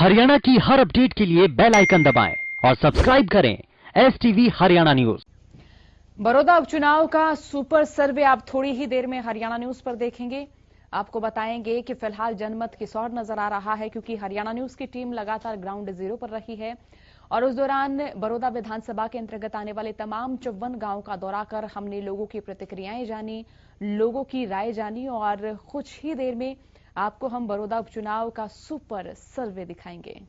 हरियाणा की हर अपडेट के लिए बेल आइकन दबाएं और सब्सक्राइब करें STV हरियाणा न्यूज। बड़ौदा उपचुनाव का सुपर सर्वे आप थोड़ी ही देर में हरियाणा न्यूज पर देखेंगे। आपको बताएंगे कि फिलहाल जनमत किसौर नजर आ रहा है, क्योंकि हरियाणा न्यूज की टीम लगातार ग्राउंड जीरो पर रही है और उस दौरान बड़ौदा विधानसभा के अंतर्गत आने वाले तमाम 54 गांव का दौरा कर हमने लोगों की प्रतिक्रियाएं जानी, लोगों की राय जानी और कुछ ही देर में आपको हम बड़ौदा उपचुनाव का सुपर सर्वे दिखाएंगे।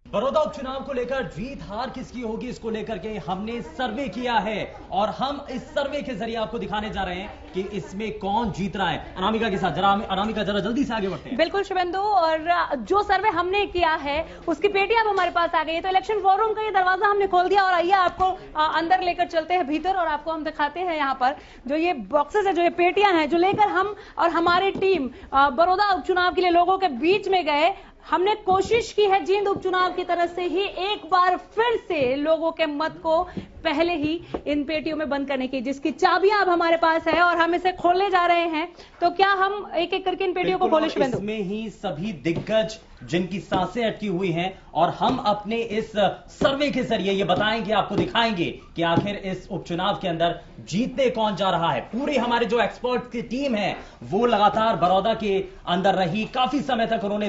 बड़ौदा उपचुनाव को लेकर जीत हार किसकी होगी, इसको लेकर के हमने सर्वे किया है और हम इस सर्वे के जरिए आपको दिखाने जा रहे हैं कि इसमें कौन जीत रहा है। अनामिका के साथ अनामिका जरा जल्दी से आगे बढ़ते हैं। बिल्कुल शुभेंदु, और जो सर्वे हमने किया है उसकी पेटी अब हमारे पास आ गई है। तो इलेक्शन वॉर रूम का ये दरवाजा हमने खोल दिया और आइए आपको अंदर लेकर चलते हैं भीतर और आपको हम दिखाते हैं यहाँ पर जो ये बॉक्सेस है, जो ये पेटियां हैं, जो लेकर हम और हमारी टीम बड़ौदा उपचुनाव के लिए लोगों के बीच में गए। हमने कोशिश की है जींद उपचुनाव की तरफ से ही एक बार फिर से लोगों के मत को पहले ही इन पेटियों में बंद करने की, जिसकी चाबियां अब हमारे पास है और हम इसे खोलने जा रहे हैं। तो क्या हम एक एक करके इन पेटियों को खोले शुभेंदु? इसमें ही सभी दिग्गज जिनकी सांसें अटकी हुई हैं और हम अपने इस सर्वे के जरिए ये बताएंगे, आपको दिखाएंगे कि आखिर इस उपचुनाव के अंदर जीतने कौन जा रहा है। पूरे हमारे जो एक्सपर्ट की टीम है वो लगातार बड़ौदा के अंदर रही, काफी समय तक उन्होंने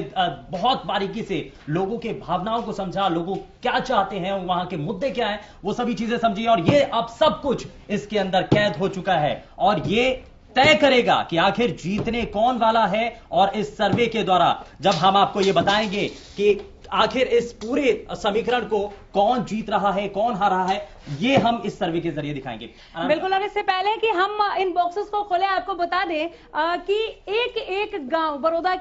बहुत बारीकी से लोगों के भावनाओं को समझा, लोगों क्या चाहते हैं, वहां के मुद्दे क्या हैं, वो सभी चीजें समझी और ये अब सब कुछ इसके अंदर कैद हो चुका है और ये तय करेगा कि आखिर जीतने कौन वाला है। और इस सर्वे के द्वारा जब हम आपको यह बताएंगे कि आखिर इस पूरे समीकरण को कौन जीत रहा है, कौन हार रहा है, ये हम इस सर्वे के जरिए दिखाएंगे। बिल्कुल, और इससे पहले कि हम इन बॉक्सेस को खोले आपको बता दें कि एक एक गांव बड़ौदा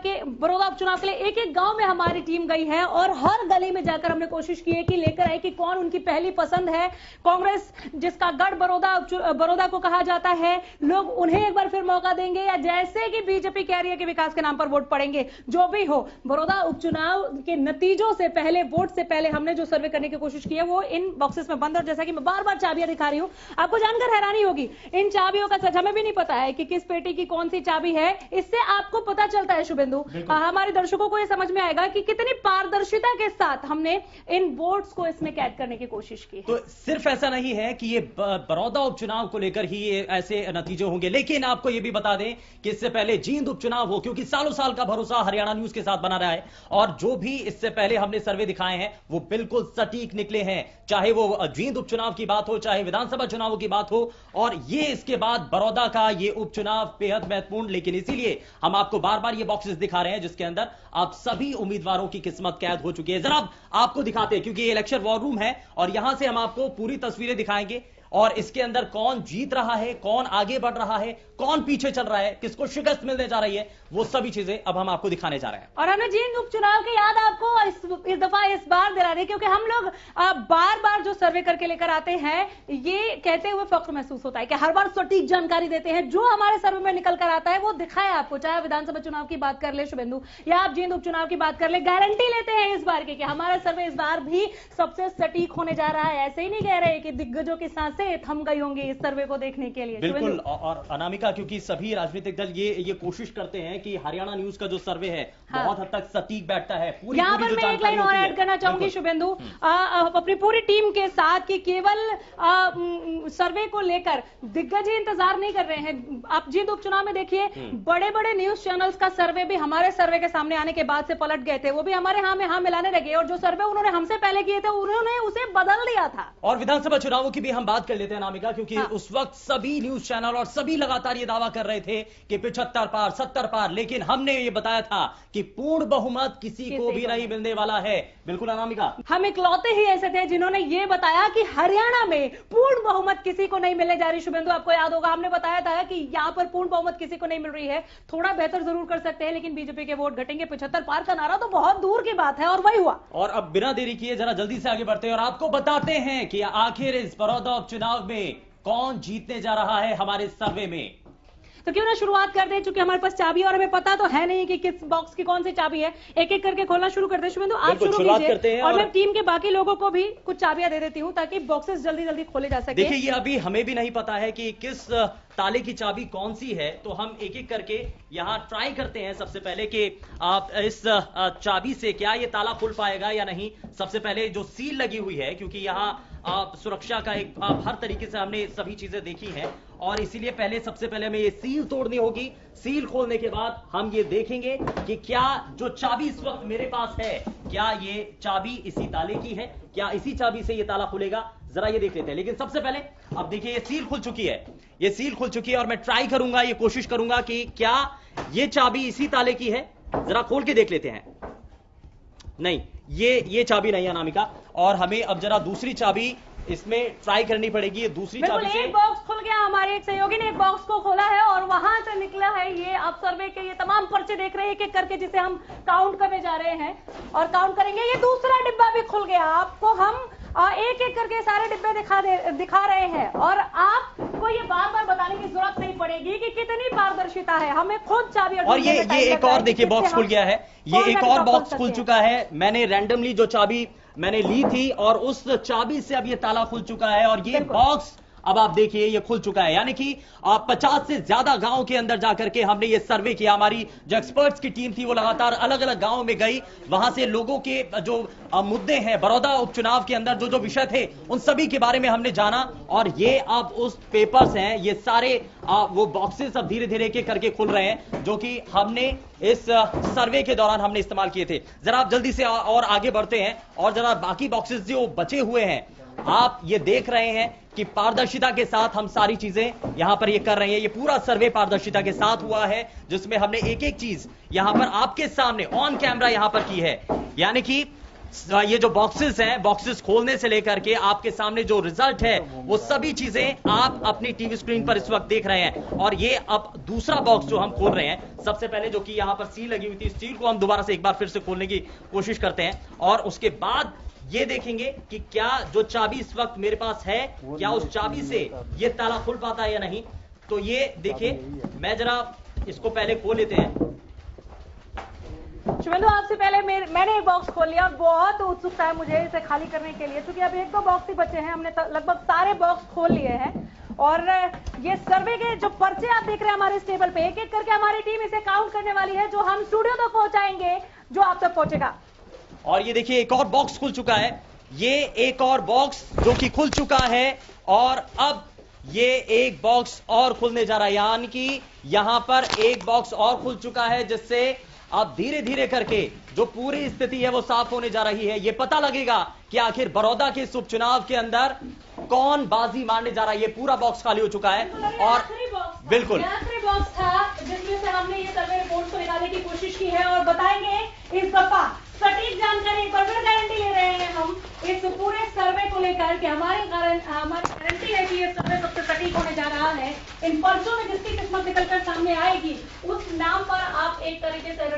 उपचुनाव के लिए एक एक गांव में हमारी टीम गई है और हर गली में जाकर हमने कोशिश की है कि लेकर आए कि कौन उनकी पहली पसंद है। कांग्रेस जिसका गढ़ बड़ौदा को कहा जाता है, लोग उन्हें एक बार फिर मौका देंगे या जैसे कि बीजेपी कह रही है कि विकास के नाम पर वोट पड़ेंगे। जो भी हो, बड़ौदा उपचुनाव के नतीजों से पहले, वोट से पहले हमने जो सर्वे करने की कोशिश की है वो इन बॉक्सेस में बंद। और जैसा कि मैं बार बार चाबियां दिखा रही हूं, आपको जानकर हैरानी होगी, इन चाबियों का सच हमें भी नहीं पता है कि किस पेटी की कौन सी चाबी है। इससे आपको पता चलता है शुभेंदु, हमारे दर्शकों को यह समझ में आएगा कि कितनी पारदर्शिता के साथ हमने इन वोट्स को इसमें कैद करने की कोशिश की है। तो सिर्फ ऐसा नहीं है कि ये बड़ौदा उपचुनाव को लेकर ही ये ऐसे नतीजे होंगे, लेकिन आपको यह भी बता दें कि इससे पहले जींद उपचुनाव हो, क्योंकि सालों साल का भरोसा हरियाणा न्यूज के साथ बना रहा है और जो भी इससे पहले हमने सर्वे दिखाए हैं वो बिल्कुल सटीक निकले हैं, चाहे वो जींद उपचुनाव की बात हो, चाहे विधानसभा चुनावों की बात हो। और ये इसके बाद बड़ौदा का ये उपचुनाव बेहद महत्वपूर्ण, लेकिन इसीलिए हम आपको बार बार ये बॉक्सेस दिखा रहे हैं जिसके अंदर आप सभी उम्मीदवारों की किस्मत कैद हो चुकी है। जरा आपको दिखाते हैं, क्योंकि ये इलेक्शन वॉर रूम है और यहां से हम आपको पूरी तस्वीरें दिखाएंगे और इसके अंदर कौन जीत रहा है, कौन आगे बढ़ रहा है, कौन पीछे चल रहा है, किसको शिकस्त मिलने जा रही है, वो सभी चीजें अब हम आपको दिखाने जा रहे हैं। और हमने जींद उपचुनाव की याद आपको इस दफा इस बार दिला रही है, क्योंकि हम लोग बार बार जो सर्वे करके लेकर आते हैं ये कहते हुए फख्र महसूस होता है कि हर बार सटीक जानकारी देते हैं। जो हमारे सर्वे में निकल कर आता है वो दिखाए आपको, चाहे विधानसभा चुनाव की बात कर ले शुभेंदु या आप जींद उपचुनाव की बात कर ले, गारंटी लेते हैं इस बार की कि हमारा सर्वे इस बार भी सबसे सटीक होने जा रहा है। ऐसे ही नहीं कह रहे कि दिग्गजों की सांसें थम गई होंगी इस सर्वे को देखने के लिए। बिल्कुल, और अनामिका, क्योंकि सभी राजनीतिक दल ये कोशिश करते हैं कि हरियाणा न्यूज का जो सर्वे है बहुत हद तक सटीक बैठता है। यहाँ पर मैं एक लाइन और ऐड करना चाहूंगी शुभेंदु, अपनी पूरी टीम के साथ कि केवल सर्वे को लेकर दिग्गज ही इंतजार नहीं कर रहे हैं। आप जींद उपचुनाव में देखिए, बड़े बड़े न्यूज चैनल्स का सर्वे भी हमारे सर्वे के सामने आने के बाद से पलट गए थे, वो भी हमारे हाँ में हाँ मिलाने लगे और जो सर्वे उन्होंने हमसे पहले किए थे उन्होंने उसे बदल दिया था। और विधानसभा चुनावों की भी हम बात कर लेते हैं अनामिका, क्योंकि उस वक्त सभी न्यूज चैनल और सभी लगातार ये दावा कर रहे थे कि 75 पार 70 पार, लेकिन हमने ये बताया था कि पूर्ण बहुमत किसी को भी नहीं मिलने वाला है। बिल्कुल अनामिका, हम इकलौते ही ऐसे थे जिन्होंने ये बताया कि हरियाणा में पूर्ण बहुमत किसी को नहीं मिलने जा रही। शुभेंदु, आपको याद होगा हमने बताया था कि यहां पर पूर्ण बहुमत किसी को नहीं मिल रही है, थोड़ा बेहतर जरूर कर सकते हैं लेकिन बीजेपी के वोट घटेंगे। 75 पार का नारा तो बहुत दूर की बात है और वही हुआ। और अब बिना देरी किए जरा जल्दी से आगे बढ़ते हैं और आपको बताते हैं कि आखिर इस बड़ौदा उपचुनाव में कौन जीतने जा रहा है हमारे सर्वे में। तो क्यों ना शुरुआत कर दे, क्योंकि हमारे पास चाबी और हमें पता तो है नहीं कि किस बॉक्स की कौन सी चाबी है। एक एक करके खोलना शुरू करते हैं। शुभेंदु, आप बिल्कुल, शुरू शुरुआत करते कीजिए हैं और और मैं टीम के बाकी लोगों को भी कुछ चाबियां दे देती हूं ताकि बॉक्सेस जल्दी जल्दी खोले जा सके। देखिए, ये अभी हमें भी नहीं पता है कि किस ताले की चाबी कौन सी है, तो हम एक एक करके यहां ट्राई करते हैं। सबसे पहले कि आप इस चाबी से क्या ये ताला खुल पाएगा या नहीं। सबसे पहले जो सील लगी हुई है, क्योंकि यहां सुरक्षा का एक हर तरीके से हमने सभी चीजें देखी हैं और इसीलिए सबसे पहले हमें ये सील तोड़नी होगी। सील खोलने के बाद हम ये देखेंगे कि क्या जो चाबी इस वक्त मेरे पास है, क्या ये चाबी इसी ताले की है, क्या इसी चाबी से ये ताला खुलेगा, जरा ये देख लेते हैं। लेकिन सबसे पहले अब देखिए, ये सील खुल चुकी है, ये सील खुल चुकी है और मैं ट्राई करूंगा, ये कोशिश करूंगा कि क्या ये चाबी इसी ताले की है। जरा खोल के देख लेते हैं। नहीं, ये चाबी नहीं है अनामिका, और हमें अब जरा दूसरी चाबी इसमें ट्राई करनी पड़ेगी। ये दूसरी चाबी से एक बॉक्स खुल गया। हमारे एक सहयोगी ने एक बॉक्स को खोला है और वहां से निकला है ये, आप सर्वे के ये तमाम पर्चे देख रहे हैं एक एक करके, जिसे हम काउंट करने जा रहे हैं और काउंट करेंगे। ये दूसरा डिब्बा भी खुल गया। आपको हम एक एक करके सारे डिब्बे दिखा रहे हैं और आपको ये बार बार बताने की जरूरत नहीं पड़ेगी कि कितनी पारदर्शिता है। हमें खुद चाबी और ये एक और देखिए बॉक्स खुल गया है। ये एक और बॉक्स खुल चुका है। मैंने रैंडमली जो चाबी मैंने ली थी और उस चाबी से अब ये ताला खुल चुका है और ये बॉक्स अब आप देखिए ये खुल चुका है। यानी कि 50 से ज्यादा गांव के अंदर जाकर के हमने ये सर्वे किया। हमारी जो एक्सपर्ट्स की टीम थी वो लगातार अलग अलग गांव में गई, वहां से लोगों के जो मुद्दे हैं बड़ौदा उपचुनाव के अंदर, जो जो विषय थे उन सभी के बारे में हमने जाना। और ये अब उस पेपर्स हैं, ये सारे वो बॉक्सेस अब धीरे धीरे के करके खुल रहे हैं, जो कि हमने इस सर्वे के दौरान हमने इस्तेमाल किए थे। जरा आप जल्दी से और आगे बढ़ते हैं और जरा बाकी बॉक्सेस जो बचे हुए हैं आप ये देख रहे हैं कि पारदर्शिता के साथ हम सारी चीजें यहां पर ये कर रहे हैं। ये पूरा सर्वे पारदर्शिता के साथ हुआ है, जिसमें हमने एक एक चीज यहां पर आपके सामने ऑन कैमरा यहां पर की है। यानी कि ये जो बॉक्सेस हैं, बॉक्सेस खोलने से लेकर के आपके सामने जो रिजल्ट है वो सभी चीजें आप अपनी टीवी स्क्रीन पर इस वक्त देख रहे हैं। और ये अब दूसरा बॉक्स जो हम खोल रहे हैं, सबसे पहले जो कि यहां पर सील लगी हुई थी, सील को हम दोबारा से एक बार फिर से खोलने की कोशिश करते हैं और उसके बाद ये देखेंगे कि क्या जो चाबी इस वक्त मेरे पास है, क्या उस चाबी से ये ताला खुल पाता है या नहीं। तो ये देखिए, मैं जरा इसको पहले खोल लेते हैं। शुभेंदु, आपसे पहले मैंने एक बॉक्स खोल लिया। बहुत उत्सुकता है मुझे इसे खाली करने के लिए, क्योंकि अब एक दो बॉक्स ही बचे हैं। हमने लगभग सारे बॉक्स खोल लिए हैं और ये सर्वे के जो पर्चे आप देख रहे हैं हमारे इस टेबल पे, एक एक करके हमारी टीम इसे काउंट करने वाली है, जो हम स्टूडियो तक पहुंचाएंगे, जो आप तक पहुंचेगा। और ये देखिए, एक और बॉक्स खुल चुका है। ये एक और बॉक्स जो कि खुल चुका है और अब ये एक बॉक्स और खुलने जा रहा है। यानी कि यहां पर एक बॉक्स और खुल चुका है, जिससे अब धीरे धीरे करके जो पूरी स्थिति है वो साफ होने जा रही है। ये पता लगेगा कि आखिर बड़ौदा के इस उपचुनाव के अंदर कौन बाजी मारने जा रहा है। ये पूरा बॉक्स खाली हो चुका है और बिल्कुल आखिरी बॉक्स था जिसमें से हमने ये सर्वे रिपोर्ट को निकालने की कोशिश की है और बताएंगे इस दफा सटीक जानकारी। एक बार फिर गारंटी ले रहे हैं हम इस पूरे सर्वे को लेकर कि हमारी गारंटी है कि ये सर्वे सबसे सटीक होने जा रहा है। इन पर्चों में जिसकी किस्मत निकलकर सामने आएगी, उस नाम पर आप एक तरीके से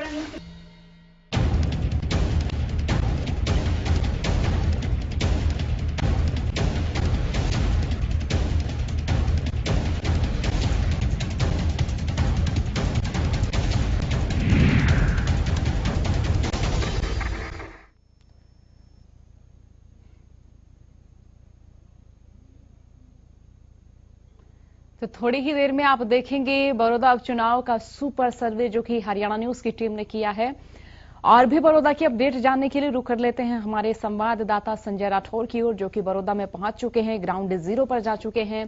तो थोड़ी ही देर में आप देखेंगे बड़ौदा उपचुनाव का सुपर सर्वे जो कि हरियाणा न्यूज की टीम ने किया है। और भी बड़ौदा की अपडेट जानने के लिए रुक कर लेते हैं हमारे संवाददाता संजय राठौर की ओर, जो कि बड़ौदा में पहुंच चुके हैं, ग्राउंड जीरो पर जा चुके हैं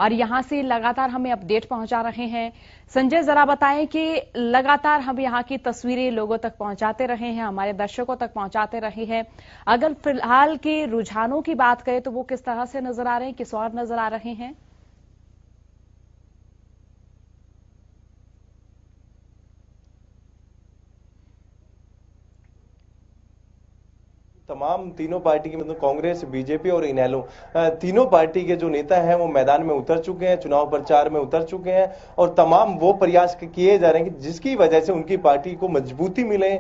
और यहां से लगातार हमें अपडेट पहुंचा रहे हैं। संजय, जरा बताएं कि लगातार हम यहां की तस्वीरें लोगों तक पहुंचाते रहे हैं, हमारे दर्शकों तक पहुंचाते रहे हैं। अगर फिलहाल के रुझानों की बात करें तो वो किस तरह से नजर आ रहे हैं, किस और नजर आ रहे हैं? तमाम तीनों पार्टी के मतलब कांग्रेस, बीजेपी और इनेलो तीनों पार्टी के जो नेता हैं वो मैदान में उतर चुके हैं, चुनाव प्रचार में उतर चुके हैं और तमाम वो प्रयास किए जा रहे हैं कि जिसकी वजह से उनकी पार्टी को मजबूती मिले।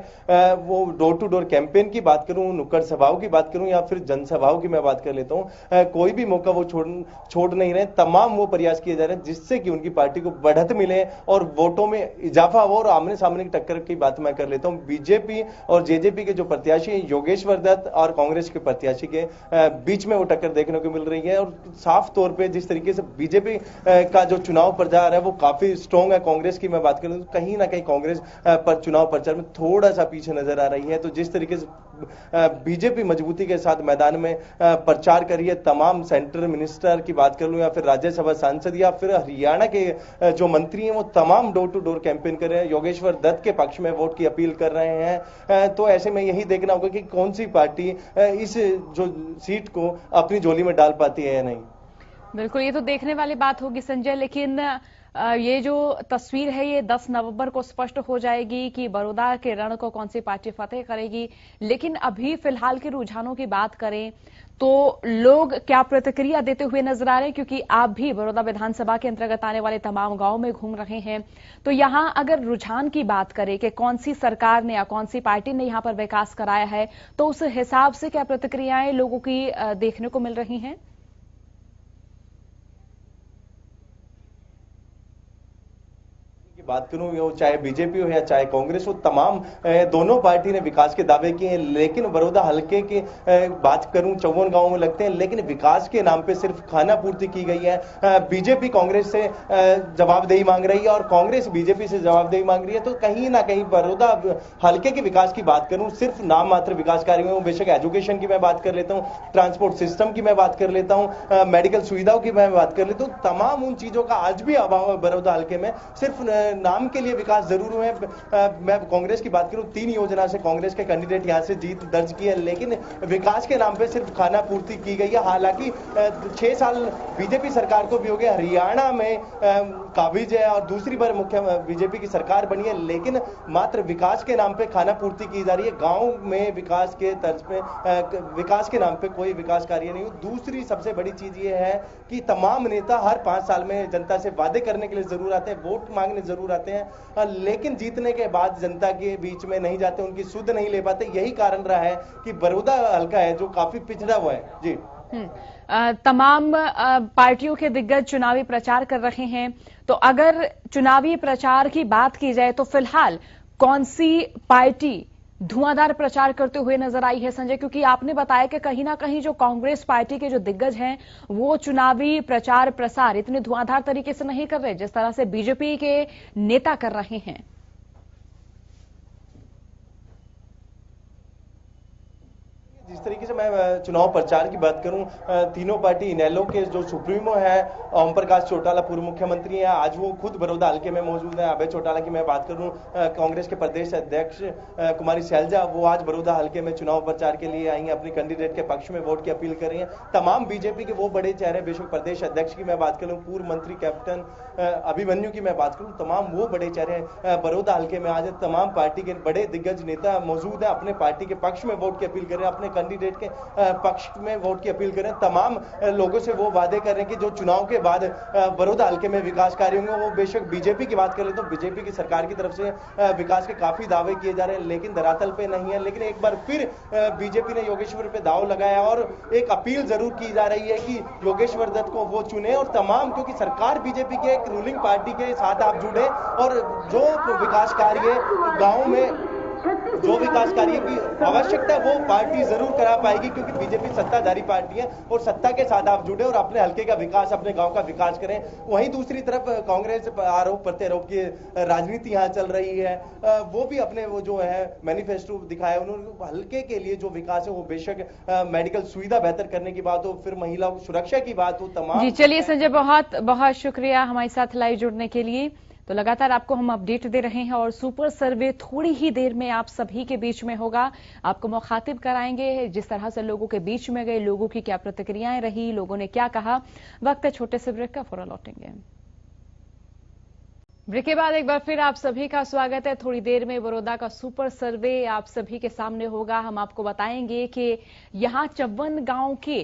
वो डोर टू डोर कैंपेन की बात करूं, नुक्कड़ सभाओं की बात करूं या फिर जनसभाओं की मैं बात कर लेता हूं, कोई भी मौका वो छोड़ नहीं रहे। तमाम वो प्रयास किए जा रहे हैं जिससे कि उनकी पार्टी को बढ़त मिले और वोटों में इजाफा हो। और आमने सामने की टक्कर की बात मैं कर लेता हूं, बीजेपी और जेजेपी के जो प्रत्याशी हैं योगेश्वर दत्त और कांग्रेस के प्रत्याशी के बीच में वो टक्कर देखने को मिल रही है। और साफ तौर पे जिस तरीके से बीजेपी का जो चुनाव प्रचार है वो काफी स्ट्रॉन्ग है, कांग्रेस की मैं बात करूं तो कहीं ना कहीं कांग्रेस पर चुनाव प्रचार में थोड़ा सा पीछे नजर आ रही है। तो जिस तरीके से बीजेपी मजबूती के साथ मैदान में प्रचार कर रही है, तमाम सेंट्रल मिनिस्टर की बात कर लूं या फिर राज्यसभा सांसद या फिर हरियाणा के जो मंत्री हैं वो तमाम डोर टू डोर कैंपेन कर रहे हैं, योगेश्वर दत्त के पक्ष में वोट की अपील कर रहे हैं। तो ऐसे में यही देखना होगा कि कौन सी पार्टी इस जो सीट को अपनी झोली में डाल पाती है या नहीं। बिल्कुल, ये तो देखने वाली बात होगी संजय, लेकिन ये जो तस्वीर है ये 10 नवंबर को स्पष्ट हो जाएगी कि बड़ौदा के रण को कौन सी पार्टी फतेह करेगी। लेकिन अभी फिलहाल के रुझानों की बात करें तो लोग क्या प्रतिक्रिया देते हुए नजर आ रहे हैं, क्योंकि आप भी बड़ौदा विधानसभा के अंतर्गत आने वाले तमाम गांव में घूम रहे हैं। तो यहां अगर रुझान की बात करें कि कौन सी सरकार ने या कौन सी पार्टी ने यहां पर विकास कराया है, तो उस हिसाब से क्या प्रतिक्रियाएं लोगों की देखने को मिल रही हैं? बात करूं वो चाहे बीजेपी हो या चाहे कांग्रेस हो, तमाम दोनों पार्टी ने विकास के दावे किए हैं। लेकिन बड़ौदा हल्के की बात करूं 54 गांव में लगते हैं, लेकिन विकास के नाम पे सिर्फ खाना पूर्ति की गई है। बीजेपी कांग्रेस से जवाबदेही मांग रही है और कांग्रेस बीजेपी से जवाबदेही मांग रही है। तो कहीं ना कहीं बड़ौदा हल्के के विकास की बात करूं, सिर्फ नाम मात्र विकास कार्य में बेशक एजुकेशन की मैं बात कर लेता हूं, ट्रांसपोर्ट सिस्टम की मैं बात कर लेता हूं, मेडिकल सुविधाओं की मैं बात कर लेता हूं, तमाम उन चीजों का आज भी अभाव है बड़ौदा हल्के में। सिर्फ नाम के लिए विकास जरूर हुए। मैं कांग्रेस की बात करूं, 3 योजना से कांग्रेस के कैंडिडेट यहां से जीत दर्ज की है, लेकिन विकास के नाम पे सिर्फ खाना पूर्ति की गई है। हालांकि 6 साल बीजेपी सरकार को भी हो गए, हरियाणा में काबिज है और दूसरी बार मुख्य बीजेपी की सरकार बनी है, लेकिन मात्र विकास के नाम पे खाना पूर्ति की जा रही है। गांव में विकास के तर्ज पे विकास के नाम पे कोई विकास कार्य नहीं हो। दूसरी सबसे बड़ी चीज ये है कि तमाम नेता हर 5 साल में जनता से वादे करने के लिए जरूर आते हैं, वोट मांगने जरूर आते हैं, लेकिन जीतने के बाद जनता के बीच में नहीं जाते, उनकी सुध नहीं ले पाते। यही कारण रहा है कि बड़ौदा हल्का है जो काफी पिछड़ा हुआ है। जी तमाम पार्टियों के दिग्गज चुनावी प्रचार कर रहे हैं, तो अगर चुनावी प्रचार की बात की जाए तो फिलहाल कौन सी पार्टी धुआंधार प्रचार करते हुए नजर आई है संजय? क्योंकि आपने बताया कि कहीं ना कहीं जो कांग्रेस पार्टी के जो दिग्गज हैं वो चुनावी प्रचार प्रसार इतने धुआंधार तरीके से नहीं कर रहे जिस तरह से बीजेपी के नेता कर रहे हैं। जिस तरीके से मैं चुनाव प्रचार की बात करूं, तीनों पार्टी इनेलो के जो सुप्रीमो है ओम प्रकाश चौटाला पूर्व मुख्यमंत्री हैं, आज वो खुद बड़ौदा हल्के में मौजूद है। अभय चौटाला की मैं बात करूं, कांग्रेस के प्रदेश अध्यक्ष कुमारी शैलजा, वो आज बड़ौदा हल्के में चुनाव प्रचार के लिए आई हैं, अपने कैंडिडेट के पक्ष में वोट की अपील कर रही हैं। तमाम बीजेपी के वो बड़े चेहरे, बेशक प्रदेश अध्यक्ष की मैं बात करूं, पूर्व मंत्री कैप्टन अभिमन्यु की मैं बात करूं, तमाम वो बड़े चेहरे बड़ौदा हल्के में आज तमाम पार्टी के बड़े दिग्गज नेता मौजूद है, अपने पार्टी के पक्ष में वोट की अपील कर रहे हैं, अपने कैंडिडेट के पक्ष में वोट की अपील करें। तमाम लोगों से वो वादे कर रहे हैं कि जो चुनाव के बाद बड़ौदा हल्के में विकास कार्य होंगे, वो बेशक बीजेपी की बात करें तो बीजेपी की सरकार की तरफ से विकास के काफी दावे किए जा रहे हैं, लेकिन धरातल पे नहीं है। लेकिन एक बार फिर बीजेपी ने योगेश्वर पे दाव लगाया और एक अपील जरूर की जा रही है कि योगेश्वर दत्त को वो चुने और तमाम, क्योंकि सरकार बीजेपी के एक रूलिंग पार्टी के साथ आप जुड़े और जो विकास कार्य गांव में जो विकास कार्य की आवश्यकता है वो पार्टी जरूर करा पाएगी, क्योंकि बीजेपी सत्ताधारी पार्टी है और सत्ता के साथ आप जुड़े और अपने हल्के का विकास, अपने गांव का विकास करें। वहीं दूसरी तरफ कांग्रेस आरोप प्रत्यारोप की राजनीति यहां चल रही है, वो भी अपने वो जो है मैनिफेस्टो दिखाया उन्होंने, हल्के के लिए जो विकास है वो बेशक मेडिकल सुविधा बेहतर करने की बात हो, फिर महिलाओं की सुरक्षा की बात हो, तमाम। जी चलिए संजय, बहुत बहुत शुक्रिया हमारे साथ लाइव जुड़ने के लिए। तो लगातार आपको हम अपडेट दे रहे हैं और सुपर सर्वे थोड़ी ही देर में आप सभी के बीच में होगा, आपको मुखातिब कराएंगे जिस तरह से लोगों के बीच में गए, लोगों की क्या प्रतिक्रियाएं रही, लोगों ने क्या कहा। वक्त है छोटे से ब्रेक का, फौरन लौटेंगे। ब्रेक के बाद एक बार फिर आप सभी का स्वागत है। थोड़ी देर में बड़ौदा का सुपर सर्वे आप सभी के सामने होगा। हम आपको बताएंगे कि यहां 54 गांव के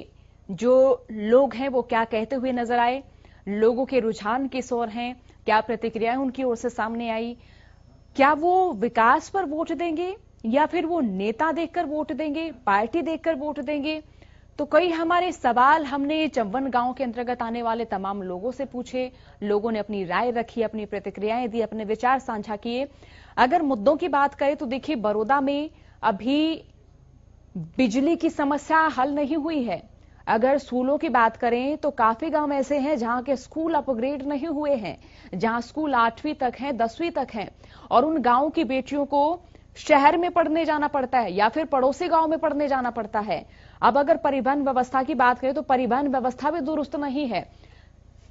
जो लोग हैं वो क्या कहते हुए नजर आए, लोगों के रुझान किस ओर हैं, क्या प्रतिक्रियाएं उनकी ओर से सामने आई, क्या वो विकास पर वोट देंगे या फिर वो नेता देखकर वोट देंगे, पार्टी देखकर वोट देंगे। तो कई हमारे सवाल हमने 54 गांव के अंतर्गत आने वाले तमाम लोगों से पूछे। लोगों ने अपनी राय रखी, अपनी प्रतिक्रियाएं दी, अपने विचार साझा किए। अगर मुद्दों की बात करें तो देखिए, बड़ौदा में अभी बिजली की समस्या हल नहीं हुई है। अगर स्कूलों की बात करें तो काफी गांव ऐसे हैं जहां के स्कूल अपग्रेड नहीं हुए हैं, जहां स्कूल 8वीं तक हैं, 10वीं तक हैं, और उन गांव की बेटियों को शहर में पढ़ने जाना पड़ता है या फिर पड़ोसी गांव में पढ़ने जाना पड़ता है। अब अगर परिवहन व्यवस्था की बात करें तो परिवहन व्यवस्था भी दुरुस्त नहीं है।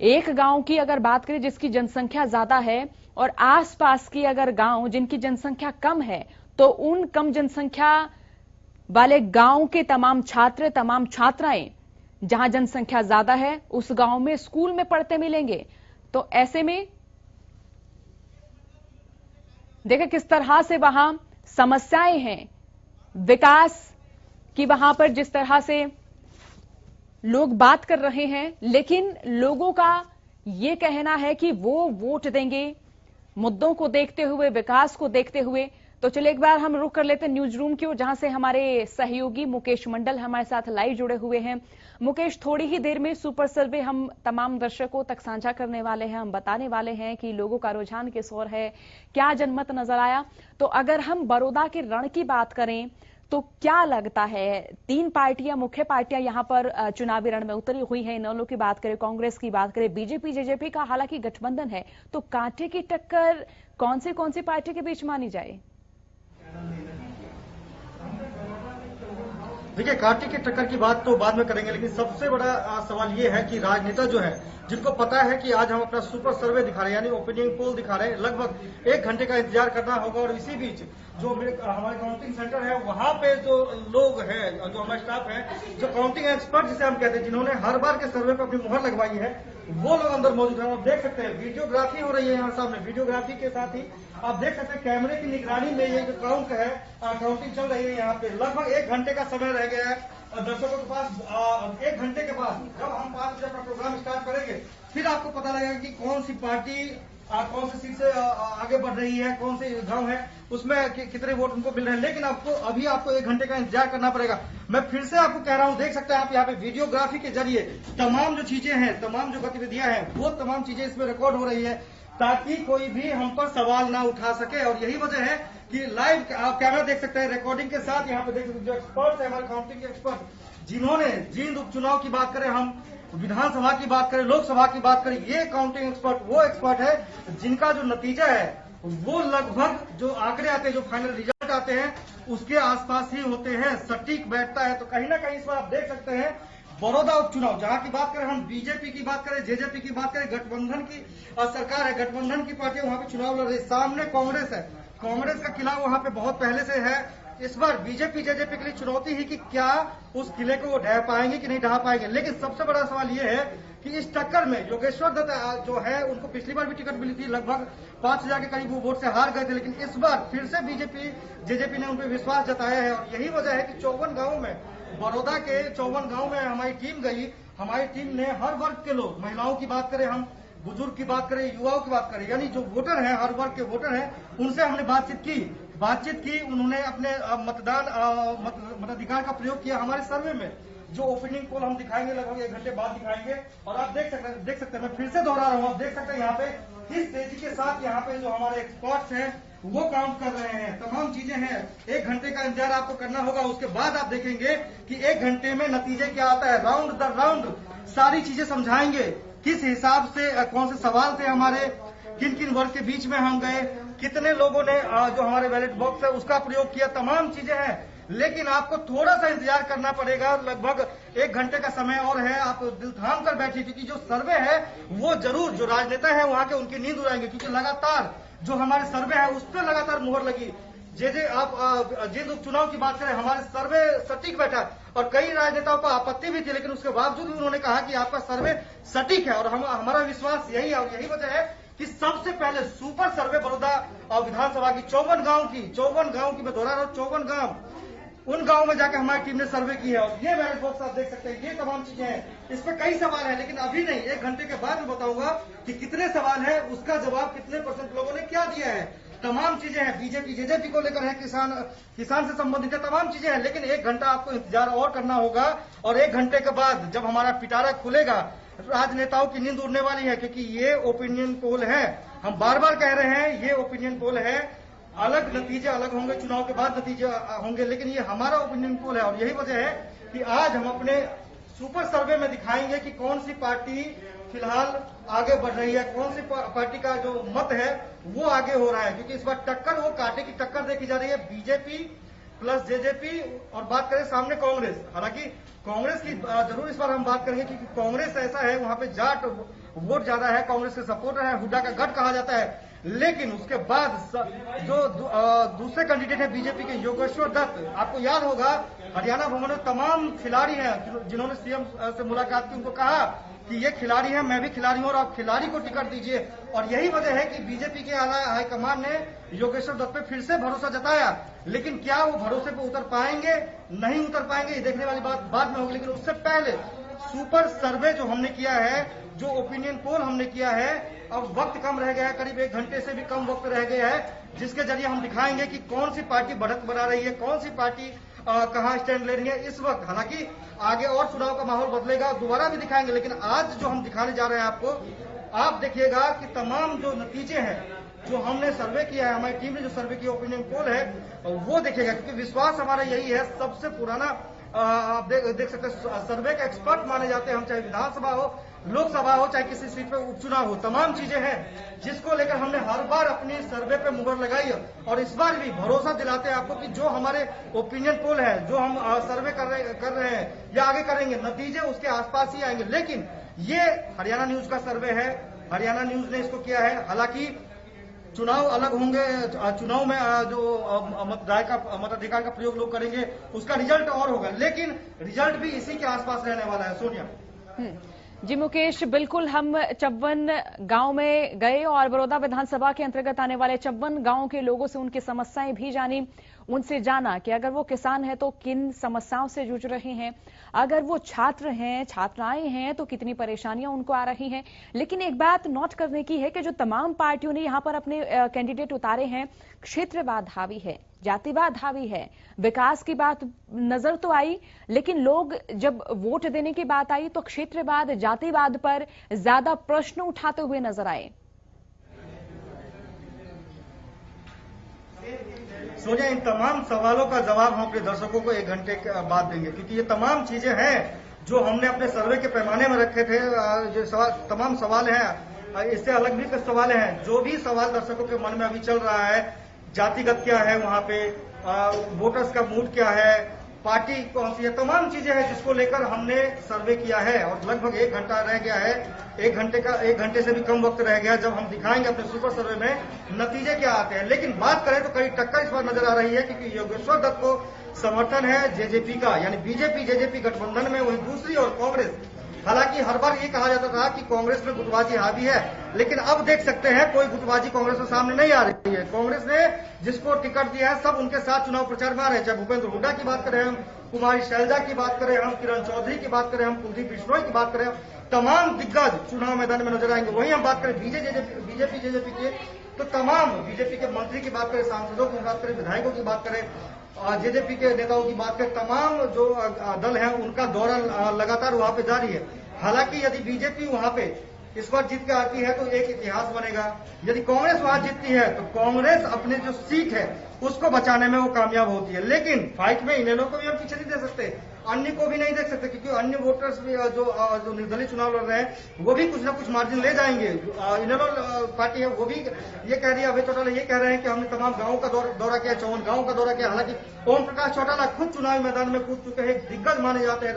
एक गांव की अगर बात करें जिसकी जनसंख्या ज्यादा है और आसपास की अगर गांव जिनकी जनसंख्या कम है, तो उन कम जनसंख्या वाले गांव के तमाम छात्र, तमाम छात्राएं जहां जनसंख्या ज्यादा है उस गांव में स्कूल में पढ़ते मिलेंगे। तो ऐसे में देखिए किस तरह से वहां समस्याएं हैं, विकास कि वहां पर जिस तरह से लोग बात कर रहे हैं, लेकिन लोगों का यह कहना है कि वो वोट देंगे मुद्दों को देखते हुए, विकास को देखते हुए। तो चलिए एक बार हम रुख कर लेते हैं न्यूज रूम की ओर, जहां से हमारे सहयोगी मुकेश मंडल हमारे साथ लाइव जुड़े हुए हैं। मुकेश, थोड़ी ही देर में सुपर सर्वे हम तमाम दर्शकों तक साझा करने वाले हैं। हम बताने वाले हैं कि लोगों का रुझान किस ओर है, क्या जनमत नजर आया। तो अगर हम बड़ौदा के रण की बात करें तो क्या लगता है, 3 पार्टियां, मुख्य पार्टियां यहां पर चुनावी रण में उतरी हुई है। इनेलो की बात करें, कांग्रेस की बात करें, बीजेपी जेजेपी का हालांकि गठबंधन है, तो कांटे की टक्कर कौन सी पार्टी के बीच मानी जाए? देखिए, कांटे की टक्कर की बात तो बाद में करेंगे, लेकिन सबसे बड़ा सवाल ये है कि राजनेता जो है, जिनको पता है कि आज हम अपना सुपर सर्वे दिखा रहे हैं, यानी ओपिनियन पोल दिखा रहे हैं, लगभग 1 घंटे का इंतजार करना होगा। और इसी बीच जो हमारे काउंटिंग सेंटर है वहां पे जो लोग हैं, जो हमारा स्टाफ है, जो काउंटिंग एक्सपर्ट जिसे हम कहते हैं, जिन्होंने हर बार के सर्वे पर अपनी मुहर लगवाई है, वो लोग अंदर मौजूद हैं। आप देख सकते हैं वीडियोग्राफी हो रही है यहाँ सामने। वीडियोग्राफी के साथ ही आप देख सकते हैं कैमरे की निगरानी में ये जो काउंट है, काउंटिंग चल रही है यहाँ पे। लगभग 1 घंटे का समय रह गया है दर्शकों के पास। 1 घंटे के बाद जब हम 5 बजे अपना प्रोग्राम स्टार्ट करेंगे, फिर आपको पता लगेगा कि कौन सी पार्टी कौन सी सीट से आगे बढ़ रही है, कौन से गांव है उसमें कितने वोट उनको मिल रहे हैं। लेकिन अभी आपको 1 घंटे का इंतजार करना पड़ेगा। मैं फिर से आपको कह रहा हूं, देख सकते हैं आप यहाँ पे वीडियोग्राफी के जरिए तमाम जो चीजें हैं, तमाम जो गतिविधियां हैं, वो तमाम चीजें इसमें रिकॉर्ड हो रही है, ताकि कोई भी हम पर सवाल ना उठा सके। और यही वजह है कि लाइव आप कैमरा देख सकते हैं, रिकॉर्डिंग के साथ यहाँ पे देख सकते हैं जो एक्सपर्ट है, हमारे काउंटिंग के एक्सपर्ट, जिन्होंने जींद उपचुनाव की बात करें, हम विधानसभा की बात करें, लोकसभा की बात करें, ये काउंटिंग एक्सपर्ट वो एक्सपर्ट है जिनका जो नतीजा है वो लगभग जो आंकड़े आते हैं, जो फाइनल रिजल्ट आते हैं, उसके आसपास ही होते हैं, सटीक बैठता है। तो कहीं ना कहीं इस बार आप देख सकते हैं बड़ौदा उपचुनाव, जहां की बात करें, हम बीजेपी की बात करें, जेजेपी की बात करें, गठबंधन की सरकार है, गठबंधन की पार्टियां वहां पे चुनाव लड़ रही है। सामने कांग्रेस है, कांग्रेस का किला वहां पे बहुत पहले से है। इस बार बीजेपी जेजेपी के लिए चुनौती ही कि क्या उस किले को वो ढह पाएंगे कि नहीं ढहा पाएंगे। लेकिन सबसे बड़ा सवाल ये है कि इस टक्कर में योगेश्वर दत्त जो है, उनको पिछली बार भी टिकट मिली थी, लगभग 5000 के करीब वो वोट से हार गए थे, लेकिन इस बार फिर से बीजेपी जेजेपी ने उन पर विश्वास जताया है। और यही वजह है कि 54 गांवों में, बड़ौदा के 54 गांव में हमारी टीम गई। हमारी टीम ने हर वर्ग के लोग, महिलाओं की बात करें, हम बुजुर्ग की बात करें, युवाओं की बात करें, यानी जो वोटर हैं, हर वर्ग के वोटर हैं, उनसे हमने बातचीत की। उन्होंने अपने मताधिकार का प्रयोग किया। हमारे सर्वे में जो ओपनिंग पोल हम दिखाएंगे, लगभग 1 घंटे बाद दिखाएंगे। और आप देख सकते हैं, मैं फिर से दोहरा रहा हूँ, आप देख सकते हैं यहाँ पे किस तेजी के साथ यहाँ पे जो हमारे एक्सपर्ट्स हैं वो काउंट कर रहे हैं। तमाम चीजें हैं, 1 घंटे का इंतजार आपको करना होगा। उसके बाद आप देखेंगे कि 1 घंटे में नतीजे क्या आता है। राउंड दर राउंड सारी चीजें समझाएंगे, किस हिसाब से कौन से सवाल थे हमारे, किन किन वर्ग के बीच में हम गए, कितने लोगों ने जो हमारे बैलेट बॉक्स है उसका प्रयोग किया, तमाम चीजें हैं। लेकिन आपको थोड़ा सा इंतजार करना पड़ेगा। लगभग 1 घंटे का समय और है। आप दिल थाम कर बैठिए, क्योंकि जो सर्वे है वो जरूर, जो राजनेता है वहां के, उनकी नींद उड़ाएंगे, क्योंकि लगातार जो हमारे सर्वे है उस पर लगातार मुहर लगी। आप जिन उपचुनाव की बात करें, हमारे सर्वे सटीक बैठा और कई राजनेताओं को आपत्ति भी थी, लेकिन उसके बावजूद भी उन्होंने कहा कि आपका सर्वे सटीक है और हमारा विश्वास यही है। और यही वजह है कि सबसे पहले सुपर सर्वे बड़ौदा विधानसभा की 54 गांव की मैं दोहरा रहा हूं, 54 गांव, उन गांव में जाकर हमारी टीम ने सर्वे की है। और ये बैलेट बॉक्स आप देख सकते हैं, ये तमाम चीजें हैं। इस पे कई सवाल हैं, लेकिन अभी नहीं, 1 घंटे के बाद मैं बताऊंगा कि कितने सवाल है, उसका जवाब कितने % लोगों ने क्या दिया है। तमाम चीजें हैं, बीजेपी जेजेपी को लेकर है, किसान से संबंधित है, तमाम चीजें हैं। लेकिन 1 घंटा आपको इंतजार और करना होगा। और 1 घंटे के बाद जब हमारा पिटारा खुलेगा, राजनेताओं की नींद उड़ने वाली है, क्योंकि ये ओपिनियन पोल है। हम बार बार कह रहे हैं, ये ओपिनियन पोल है, अलग नतीजे अलग होंगे, चुनाव के बाद नतीजे होंगे, लेकिन ये हमारा ओपिनियन पोल है। और यही वजह है कि आज हम अपने सुपर सर्वे में दिखाएंगे कि कौन सी पार्टी फिलहाल आगे बढ़ रही है, कौन सी पार्टी का जो मत है वो आगे हो रहा है। क्योंकि इस बार टक्कर, वो कांटे की टक्कर देखी जा रही है, बीजेपी प्लस जेजेपी। और बात करें सामने कांग्रेस, हालांकि कांग्रेस की जरूर इस बार हम बात करेंगे, क्योंकि कांग्रेस ऐसा है, वहां पे जाट वोट ज्यादा है, कांग्रेस के सपोर्टर है, हुड्डा का गढ़ कहा जाता है। लेकिन उसके बाद जो दूसरे कैंडिडेट है बीजेपी के योगेश्वर दत्त, आपको याद होगा हरियाणा भवन में तमाम खिलाड़ी हैं जिन्होंने सीएम से मुलाकात की, उनको कहा कि ये खिलाड़ी है, मैं भी खिलाड़ी हूं और आप खिलाड़ी को टिकट दीजिए। और यही वजह है कि बीजेपी के हाईकमान ने योगेश्वर दत्त पे फिर से भरोसा जताया। लेकिन क्या वो भरोसे पे उतर पाएंगे, नहीं उतर पाएंगे, ये देखने वाली बात बाद में होगी। लेकिन उससे पहले सुपर सर्वे जो हमने किया है, जो ओपिनियन पोल हमने किया है, अब वक्त कम रह गया है, करीब 1 घंटे से भी कम वक्त रह गया है, जिसके जरिए हम दिखाएंगे कि कौन सी पार्टी बढ़त बना रही है, कौन सी पार्टी कहां स्टैंड ले रही है इस वक्त। हालांकि आगे और चुनाव का माहौल बदलेगा, दोबारा भी दिखाएंगे, लेकिन आज जो हम दिखाने जा रहे हैं आपको, आप देखिएगा कि तमाम जो नतीजे हैं जो हमने सर्वे किया है, हमारी टीम ने जो सर्वे किया ओपिनियन पोल है, वो देखिएगा। क्योंकि विश्वास हमारा यही है, सबसे पुराना आप देख सकते हैं, सर्वे के एक्सपर्ट माने जाते हैं हम, चाहे विधानसभा हो, लोकसभा हो, चाहे किसी सीट पे उपचुनाव हो, तमाम चीजें हैं जिसको लेकर हमने हर बार अपनी सर्वे पे मुहर लगाई है। और इस बार भी भरोसा दिलाते हैं आपको कि जो हमारे ओपिनियन पोल है, जो हम सर्वे कर रहे हैं या आगे करेंगे, नतीजे उसके आसपास ही आएंगे। लेकिन ये हरियाणा न्यूज का सर्वे है, हरियाणा न्यूज ने इसको किया है। हालांकि चुनाव अलग होंगे, चुनाव में जो मताधिकार का प्रयोग लोग करेंगे उसका रिजल्ट और होगा, लेकिन रिजल्ट भी इसी के आसपास रहने वाला है। सोनिया जी मुकेश, बिल्कुल हम 54 गांव में गए और बड़ौदा विधानसभा के अंतर्गत आने वाले 54 गांवों के लोगों से उनकी समस्याएं भी जानी, उनसे जाना कि अगर वो किसान हैं तो किन समस्याओं से जूझ रहे हैं, अगर वो छात्र हैं, छात्राएं हैं तो कितनी परेशानियां उनको आ रही हैं। लेकिन एक बात नोट करने की है कि जो तमाम पार्टियों ने यहाँ पर अपने कैंडिडेट उतारे हैं, क्षेत्रवाद हावी है, जातिवाद हावी है। विकास की बात नजर तो आई, लेकिन लोग जब वोट देने की बात आई तो क्षेत्रवाद, जातिवाद पर ज्यादा प्रश्न उठाते हुए नजर आए। सोनिया, इन तमाम सवालों का जवाब हम अपने दर्शकों को 1 घंटे के बाद देंगे, क्योंकि ये तमाम चीजें हैं जो हमने अपने सर्वे के पैमाने में रखे थे। जो तमाम सवाल हैं, इससे अलग भी कुछ सवाल हैं। जो भी सवाल दर्शकों के मन में अभी चल रहा है, जातिगत क्या है, वहां पे वोटर्स का मूड क्या है, पार्टी कौन सी है, तमाम चीजें हैं जिसको लेकर हमने सर्वे किया है। और लगभग 1 घंटा रह गया है, 1 घंटे से भी कम वक्त रह गया, जब हम दिखाएंगे अपने सुपर सर्वे में नतीजे क्या आते हैं। लेकिन बात करें तो कड़ी टक्कर इस बार नजर आ रही है, क्योंकि योगेश्वर दत्त को समर्थन है जेजेपी का, यानी बीजेपी जेजेपी गठबंधन में, वही दूसरी और कांग्रेस। हालांकि हर बार ये कहा जाता था कि कांग्रेस में गुटबाजी हावी है, लेकिन अब देख सकते हैं कोई गुटबाजी कांग्रेस में सामने नहीं आ रही है। कांग्रेस ने जिसको टिकट दिया है सब उनके साथ चुनाव प्रचार में आ रहे हैं, चाहे भूपेंद्र हुड्डा की बात करें हम, कुमारी शैलजा की बात करें हम, किरण चौधरी की बात करें हम, कुलदीप बिश्नोई की बात करें, तमाम दिग्गज चुनाव मैदान में नजर आएंगे। वहीं हम बात करें बीजेपी जेजेपी के, तो तमाम बीजेपी के मंत्री की बात करें, सांसदों की बात करें, विधायकों की बात करें, जेजेपी के नेताओं की बात करें, तमाम जो दल है उनका दौरा लगातार वहां पे जारी है। हालांकि यदि बीजेपी वहां पे इस बार जीत के आती है तो एक इतिहास बनेगा। यदि कांग्रेस वहां जीतती है तो कांग्रेस अपनी जो सीट है उसको बचाने में वो कामयाब होती है। लेकिन फाइट में इनेलो को भी हम पीछे नहीं दे सकते, अन्य को भी नहीं देख सकते, क्योंकि अन्य वोटर्स भी जो निर्दलीय चुनाव लड़ रहे हैं वो भी कुछ ना कुछ मार्जिन ले जाएंगे। इनेलो पार्टी है वो भी ये कह रही है, अभय चौटाला ये कह रहे हैं कि हमने तमाम गांवों का दौरा किया, 54 गांवों का दौरा किया। हालांकि ओम प्रकाश चौटाला खुद चुनावी मैदान में कूद चुके हैं, दिग्गज माने जाते हैं,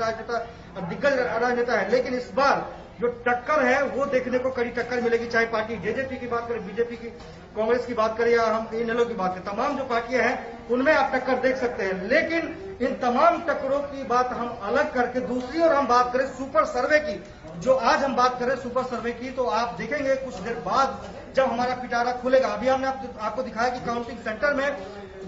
दिग्गज राजनेता है। लेकिन इस बार जो टक्कर है वो देखने को कड़ी टक्कर मिलेगी, चाहे पार्टी जेजेपी की बात करें, बीजेपी की, कांग्रेस की बात करें या हम इनेलो की बात करें, तमाम जो पार्टियां हैं उनमें आप टक्कर देख सकते हैं। लेकिन इन तमाम टक्करों की बात हम अलग करके दूसरी ओर हम बात करें सुपर सर्वे की, जो आज हम बात करें सुपर सर्वे की, तो आप देखेंगे कुछ देर बाद जब हमारा पिटारा खुलेगा। अभी हमने आपको दिखाया कि काउंटिंग सेंटर में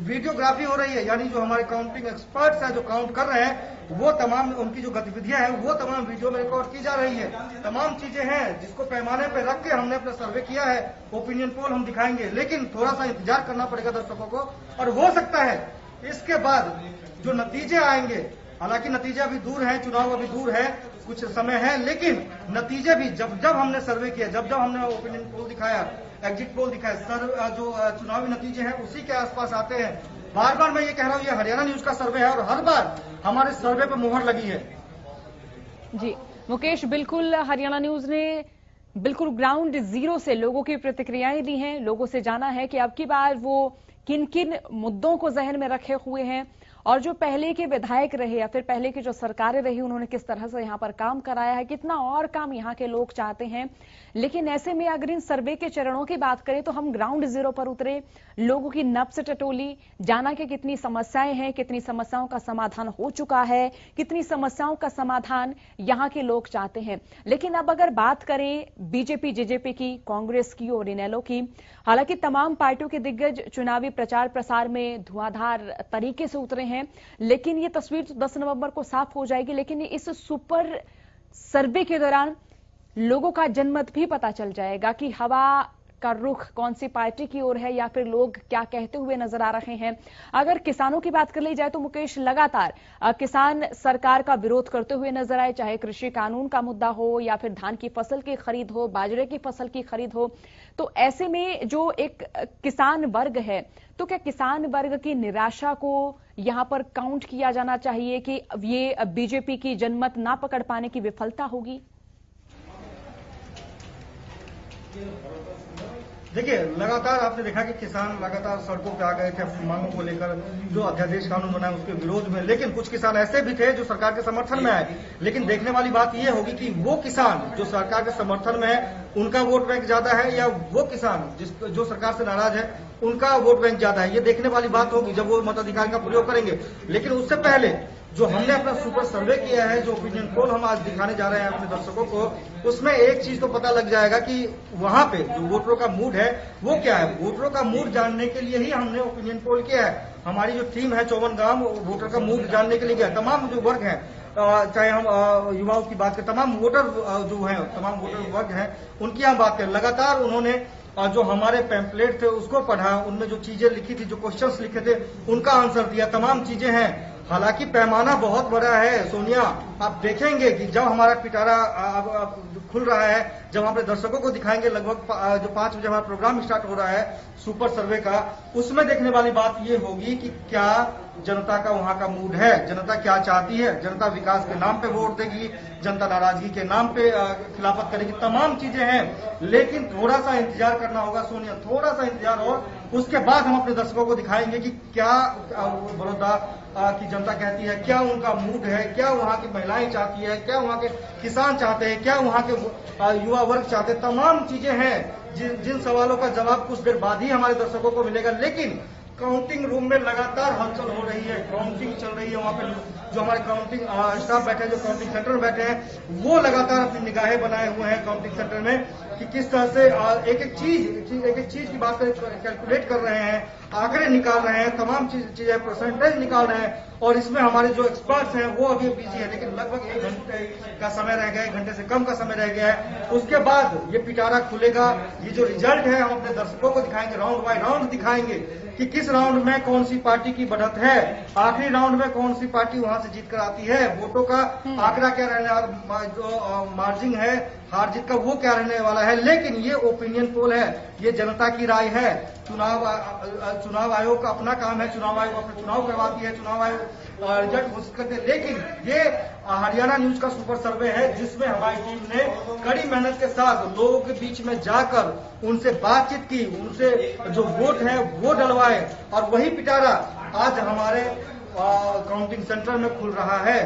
वीडियोग्राफी हो रही है, यानी जो हमारे काउंटिंग एक्सपर्ट्स हैं जो काउंट कर रहे हैं, वो तमाम उनकी जो गतिविधियां हैं वो तमाम वीडियो में रिकॉर्ड की जा रही है। तमाम चीजें हैं जिसको पैमाने पे रख के हमने अपना सर्वे किया है। ओपिनियन पोल हम दिखाएंगे, लेकिन थोड़ा सा इंतजार करना पड़ेगा दर्शकों को, और हो सकता है इसके बाद जो नतीजे आएंगे, हालांकि नतीजे अभी दूर है, चुनाव अभी दूर है, कुछ समय है, लेकिन नतीजे भी जब हमने सर्वे किया, जब हमने ओपिनियन पोल दिखाया, एग्जिट पोल दिखाया, जो चुनावी नतीजे हैं उसी के आसपास आते हैं। बार बार मैं ये कह रहा हूँ, ये हरियाणा न्यूज का सर्वे है और हर बार हमारे सर्वे पर मुहर लगी है। जी मुकेश, बिल्कुल हरियाणा न्यूज ने बिल्कुल ग्राउंड जीरो से लोगों की प्रतिक्रियाएं ली हैं, लोगों से जाना है कि अब की बार वो किन किन मुद्दों को जहन में रखे हुए हैं, और जो पहले के विधायक रहे या फिर पहले की जो सरकारें रही उन्होंने किस तरह से यहां पर काम कराया है, कितना और काम यहां के लोग चाहते हैं। लेकिन ऐसे में अगर इन सर्वे के चरणों की बात करें तो हम ग्राउंड जीरो पर उतरे, लोगों की नब्ज टटोली, जाना कि कितनी समस्याएं हैं, कितनी समस्याओं का समाधान हो चुका है, कितनी समस्याओं का समाधान यहां के लोग चाहते हैं। लेकिन अब अगर बात करें बीजेपी जेजेपी की, कांग्रेस की और इनेलो की, हालांकि तमाम पार्टियों के दिग्गज चुनावी प्रचार प्रसार में धुआंधार तरीके से उतरे हैं, लेकिन ये तस्वीर 10 नवंबर को साफ हो जाएगी। लेकिन इस सुपर सर्वे के दौरान लोगों का जनमत भी पता चल जाएगा कि हवा का रुख कौन सी पार्टी की ओर है या फिर लोग क्या कहते हुए नजर आ रहे हैं। अगर किसानों की बात कर ली जाए तो मुकेश, लगातार किसान सरकार का विरोध करते हुए नजर आए, चाहे कृषि कानून का मुद्दा हो या फिर धान की फसल की खरीद हो, बाजरे की फसल की खरीद हो। तो ऐसे में जो एक किसान वर्ग है, तो क्या किसान वर्ग की निराशा को यहां पर काउंट किया जाना चाहिए कि ये बीजेपी की जनमत ना पकड़ पाने की विफलता होगी? देखिए, लगातार आपने देखा कि किसान लगातार सड़कों पे आ गए थे अपनी मांगों को लेकर, जो अध्यादेश कानून बना है उसके विरोध में। लेकिन कुछ किसान ऐसे भी थे जो सरकार के समर्थन में आए। लेकिन देखने वाली बात यह होगी कि वो किसान जो सरकार के समर्थन में है उनका वोट बैंक ज्यादा है, या वो किसान जो सरकार से नाराज है उनका वोट बैंक ज्यादा है। ये देखने वाली बात होगी जब वो मताधिकार का प्रयोग करेंगे। लेकिन उससे पहले जो हमने अपना सुपर सर्वे किया है, जो ओपिनियन पोल हम आज दिखाने जा रहे हैं अपने दर्शकों को, उसमें एक चीज तो पता लग जाएगा कि वहां पे जो वोटरों का मूड है वो क्या है। वोटरों का मूड जानने के लिए ही हमने ओपिनियन पोल किया है। हमारी जो टीम है 54 गांव वोटर का मूड जानने के लिए गया। तमाम जो वर्ग है, चाहे हम युवाओं की बात करें, तमाम वोटर जो है, तमाम वोटर वर्ग है, उनकी हम बात करें। लगातार उन्होंने जो हमारे पैम्पलेट थे उसको पढ़ा, उनमें जो चीजें लिखी थी, जो क्वेश्चंस लिखे थे उनका आंसर दिया। तमाम चीजें हैं। हालांकि पैमाना बहुत बड़ा है सोनिया। आप देखेंगे कि जब हमारा पिटारा खुल रहा है, जब हम अपने दर्शकों को दिखाएंगे, लगभग जो 5 बजे हमारा प्रोग्राम स्टार्ट हो रहा है सुपर सर्वे का, उसमें देखने वाली बात ये होगी कि क्या जनता का वहां का मूड है, जनता क्या चाहती है। जनता विकास के नाम पे वोट देगी, जनता नाराजगी के नाम पे खिलाफत करेगी, तमाम चीजें हैं। लेकिन थोड़ा सा इंतजार करना होगा सोनिया, थोड़ा सा इंतजार, और उसके बाद हम अपने दर्शकों को दिखाएंगे कि क्या बड़ौदा की जनता कहती है, क्या उनका मूड है, क्या वहां की महिलाएं चाहती है, क्या वहां के किसान चाहते हैं, क्या वहां के युवा वर्ग चाहते हैं। तमाम चीजें हैं जिन सवालों का जवाब कुछ देर बाद ही हमारे दर्शकों को मिलेगा। लेकिन काउंटिंग रूम में लगातार हलचल हो रही है, काउंटिंग चल रही है। वहां पे जो हमारे काउंटिंग स्टाफ बैठे हैं, जो काउंटिंग सेंटर में बैठे हैं, वो लगातार अपनी निगाहें बनाए हुए हैं काउंटिंग सेंटर में कि किस तरह से एक एक चीज की बात कैलकुलेट कर रहे हैं, आंकड़े निकाल रहे हैं, तमाम चीजें परसेंटेज निकाल रहे हैं। और इसमें हमारे जो एक्सपर्ट्स हैं वो अभी बिजी है। लेकिन लगभग 1 घंटे का समय रह गया है, 1 घंटे से कम का समय रह गया है। उसके बाद ये पिटारा खुलेगा। ये जो रिजल्ट है हम अपने दर्शकों को दिखाएंगे, राउंड बाय राउंड दिखाएंगे कि किस राउंड में कौन सी पार्टी की बढ़त है, आखिरी राउंड में कौन सी पार्टी वहां से जीत कर आती है, वोटों का आंकड़ा क्या रहने वाला, जो मार्जिन है हार जीत का वो क्या रहने वाला है। लेकिन ये ओपिनियन पोल है, ये जनता की राय है। चुनाव आयोग का अपना काम है, चुनाव आयोग अपना चुनाव करवाती है, चुनाव आयोग रिजल्ट घोषित करते हैं। लेकिन ये हरियाणा न्यूज का सुपर सर्वे है जिसमें हमारी टीम ने कड़ी मेहनत के साथ लोगों के बीच में जाकर उनसे बातचीत की, उनसे जो वोट है वो डलवाए, और वही पिटारा आज हमारे काउंटिंग सेंटर में खुल रहा है।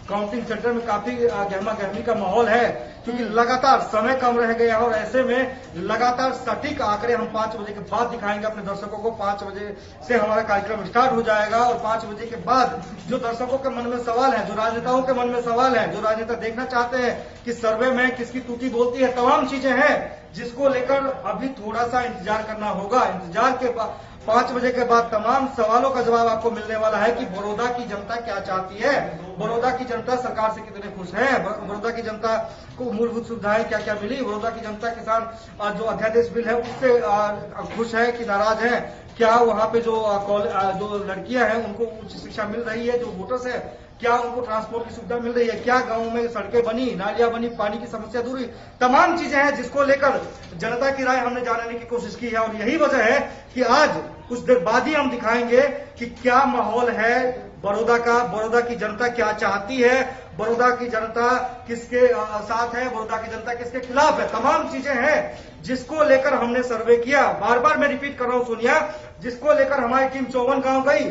काउंटिंग सेंटर में काफी गहमा गहमी का माहौल है, क्योंकि लगातार समय कम रह गया और ऐसे में लगातार सटीक आंकड़े हम 5 बजे के बाद दिखाएंगे अपने दर्शकों को। 5 बजे से हमारा कार्यक्रम स्टार्ट हो जाएगा और 5 बजे के बाद जो दर्शकों के मन में सवाल है, जो राजनेताओं के मन में सवाल है, जो राजनेता देखना चाहते हैं कि सर्वे में किसकी टूटी बोलती है, तमाम चीजें हैं जिसको लेकर अभी थोड़ा सा इंतजार करना होगा। इंतजार के बाद 5 बजे के बाद तमाम सवालों का जवाब आपको मिलने वाला है कि बड़ौदा की जनता क्या चाहती है, बड़ौदा की जनता सरकार से कितने खुश है, बड़ौदा की जनता को मूलभूत सुविधाएं क्या क्या मिली, बड़ौदा की जनता किसान जो अध्यादेश बिल है उससे खुश है कि नाराज है, क्या वहां पे जो लड़कियां हैं उनको उच्च शिक्षा मिल रही है, जो वोटर्स है क्या उनको ट्रांसपोर्ट की सुविधा मिल रही है, क्या गांवों में सड़कें बनी, नालियां बनी, पानी की समस्या दूर हुई, तमाम चीजें हैं जिसको लेकर जनता की राय हमने जानने की कोशिश की है। और यही वजह है कि आज कुछ देर बाद ही हम दिखाएंगे कि क्या माहौल है बड़ौदा का, बड़ौदा की जनता क्या चाहती है, बड़ौदा की जनता किसके साथ है, बड़ौदा की जनता किसके खिलाफ है, तमाम चीजें हैं जिसको लेकर हमने सर्वे किया। बार बार मैं रिपीट कर रहा हूं सोनिया, जिसको लेकर हमारी टीम 54 गांव गई,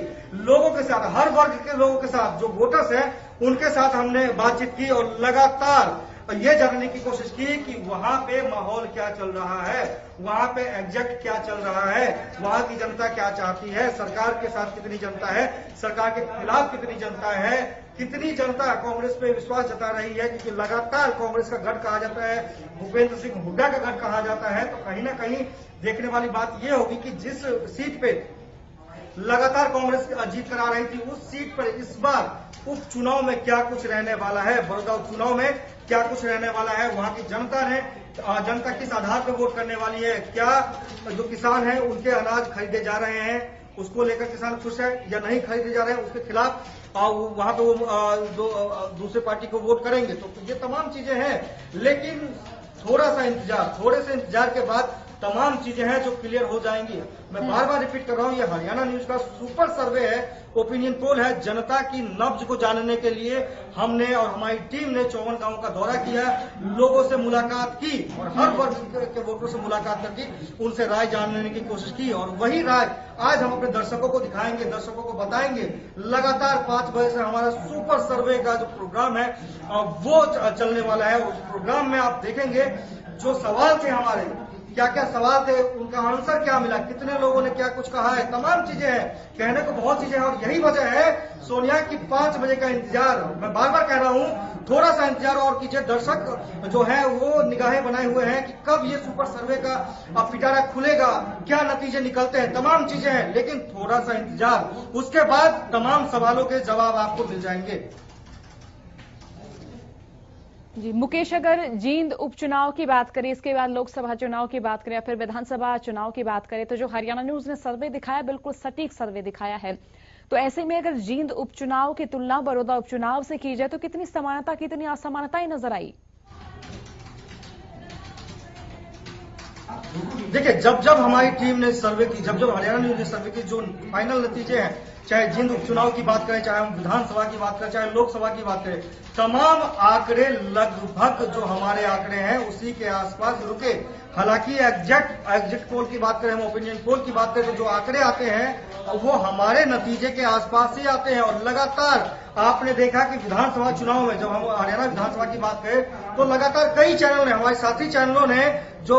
लोगों के साथ, हर वर्ग के लोगों के साथ, जो वोटर्स हैं उनके साथ हमने बातचीत की और लगातार ये जानने की कोशिश की कि वहां पे माहौल क्या चल रहा है, वहां पे एग्जैक्ट क्या चल रहा है, वहां की जनता क्या चाहती है, सरकार के साथ कितनी जनता है, सरकार के खिलाफ कितनी जनता है, कितनी जनता कांग्रेस पे विश्वास जता रही है, क्योंकि लगातार कांग्रेस का गढ़ कहा जाता है, भूपेंद्र सिंह हुड्डा का गढ़ कहा जाता है। तो कहीं ना कहीं देखने वाली बात यह होगी कि जिस सीट पे लगातार कांग्रेस जीत कर आ रही थी, उस सीट पर इस बार उपचुनाव में क्या कुछ रहने वाला है, बड़ौदा उपचुनाव में क्या कुछ रहने वाला है, वहां की जनता किस आधार पर वोट करने वाली है, क्या जो किसान हैं उनके अनाज खरीदे जा रहे हैं, उसको लेकर किसान खुश है या नहीं खरीदे जा रहे हैं, उसके खिलाफ वहां पे वो दूसरे पार्टी को वोट करेंगे। तो ये तमाम चीजें हैं, लेकिन थोड़ा सा इंतजार, थोड़े से इंतजार के बाद तमाम चीजें हैं जो क्लियर हो जाएंगी। मैं बार बार रिपीट कर रहा हूं, ये हरियाणा न्यूज का सुपर सर्वे है, ओपिनियन पोल है। जनता की नब्ज को जानने के लिए हमने और हमारी टीम ने 54 गांव का दौरा किया, लोगों से मुलाकात की और हर वर्ग के वोटरों से मुलाकात करके उनसे राय जानने की कोशिश की और वही राय आज हम अपने दर्शकों को दिखाएंगे, दर्शकों को बताएंगे। लगातार 5 बजे से हमारा सुपर सर्वे का जो प्रोग्राम है वो चलने वाला है। उस प्रोग्राम में आप देखेंगे जो सवाल थे हमारे, क्या क्या सवाल थे, उनका आंसर क्या मिला, कितने लोगों ने क्या कुछ कहा है, तमाम चीजें हैं, कहने को बहुत चीजें हैं। और यही वजह है सोनिया की 5 बजे का इंतजार, मैं बार बार कह रहा हूं, थोड़ा सा इंतजार और कीजिए। दर्शक जो है वो निगाहें बनाए हुए हैं कि कब ये सुपर सर्वे का पिटारा खुलेगा, क्या नतीजे निकलते हैं, तमाम चीजें हैं, लेकिन थोड़ा सा इंतजार, उसके बाद तमाम सवालों के जवाब आपको मिल जाएंगे। जी मुकेश, अगर जींद उपचुनाव की बात करें, इसके बाद लोकसभा चुनाव की बात करें या फिर विधानसभा चुनाव की बात करें, तो जो हरियाणा न्यूज ने सर्वे दिखाया बिल्कुल सटीक सर्वे दिखाया है। तो ऐसे में अगर जींद उपचुनाव की तुलना बड़ौदा उपचुनाव से की जाए तो कितनी समानता, कितनी असमानताएं नजर आई? देखिए, जब जब हमारी टीम ने सर्वे की, जब जब हरियाणा न्यूज ने सर्वे की, जो फाइनल नतीजे हैं, चाहे जींद उपचुनाव की बात करें, चाहे हम विधानसभा की बात करें, चाहे लोकसभा की बात करें, तमाम आंकड़े लगभग जो हमारे आंकड़े हैं उसी के आसपास रुके। हालांकि एग्जिट पोल की बात करें, हम ओपिनियन पोल की बात करें, तो जो आंकड़े आते हैं वो हमारे नतीजे के आसपास ही आते हैं। और लगातार आपने देखा कि विधानसभा चुनाव में जब हम हरियाणा विधानसभा की बात करें तो लगातार कई चैनलों ने, हमारे साथी चैनलों ने जो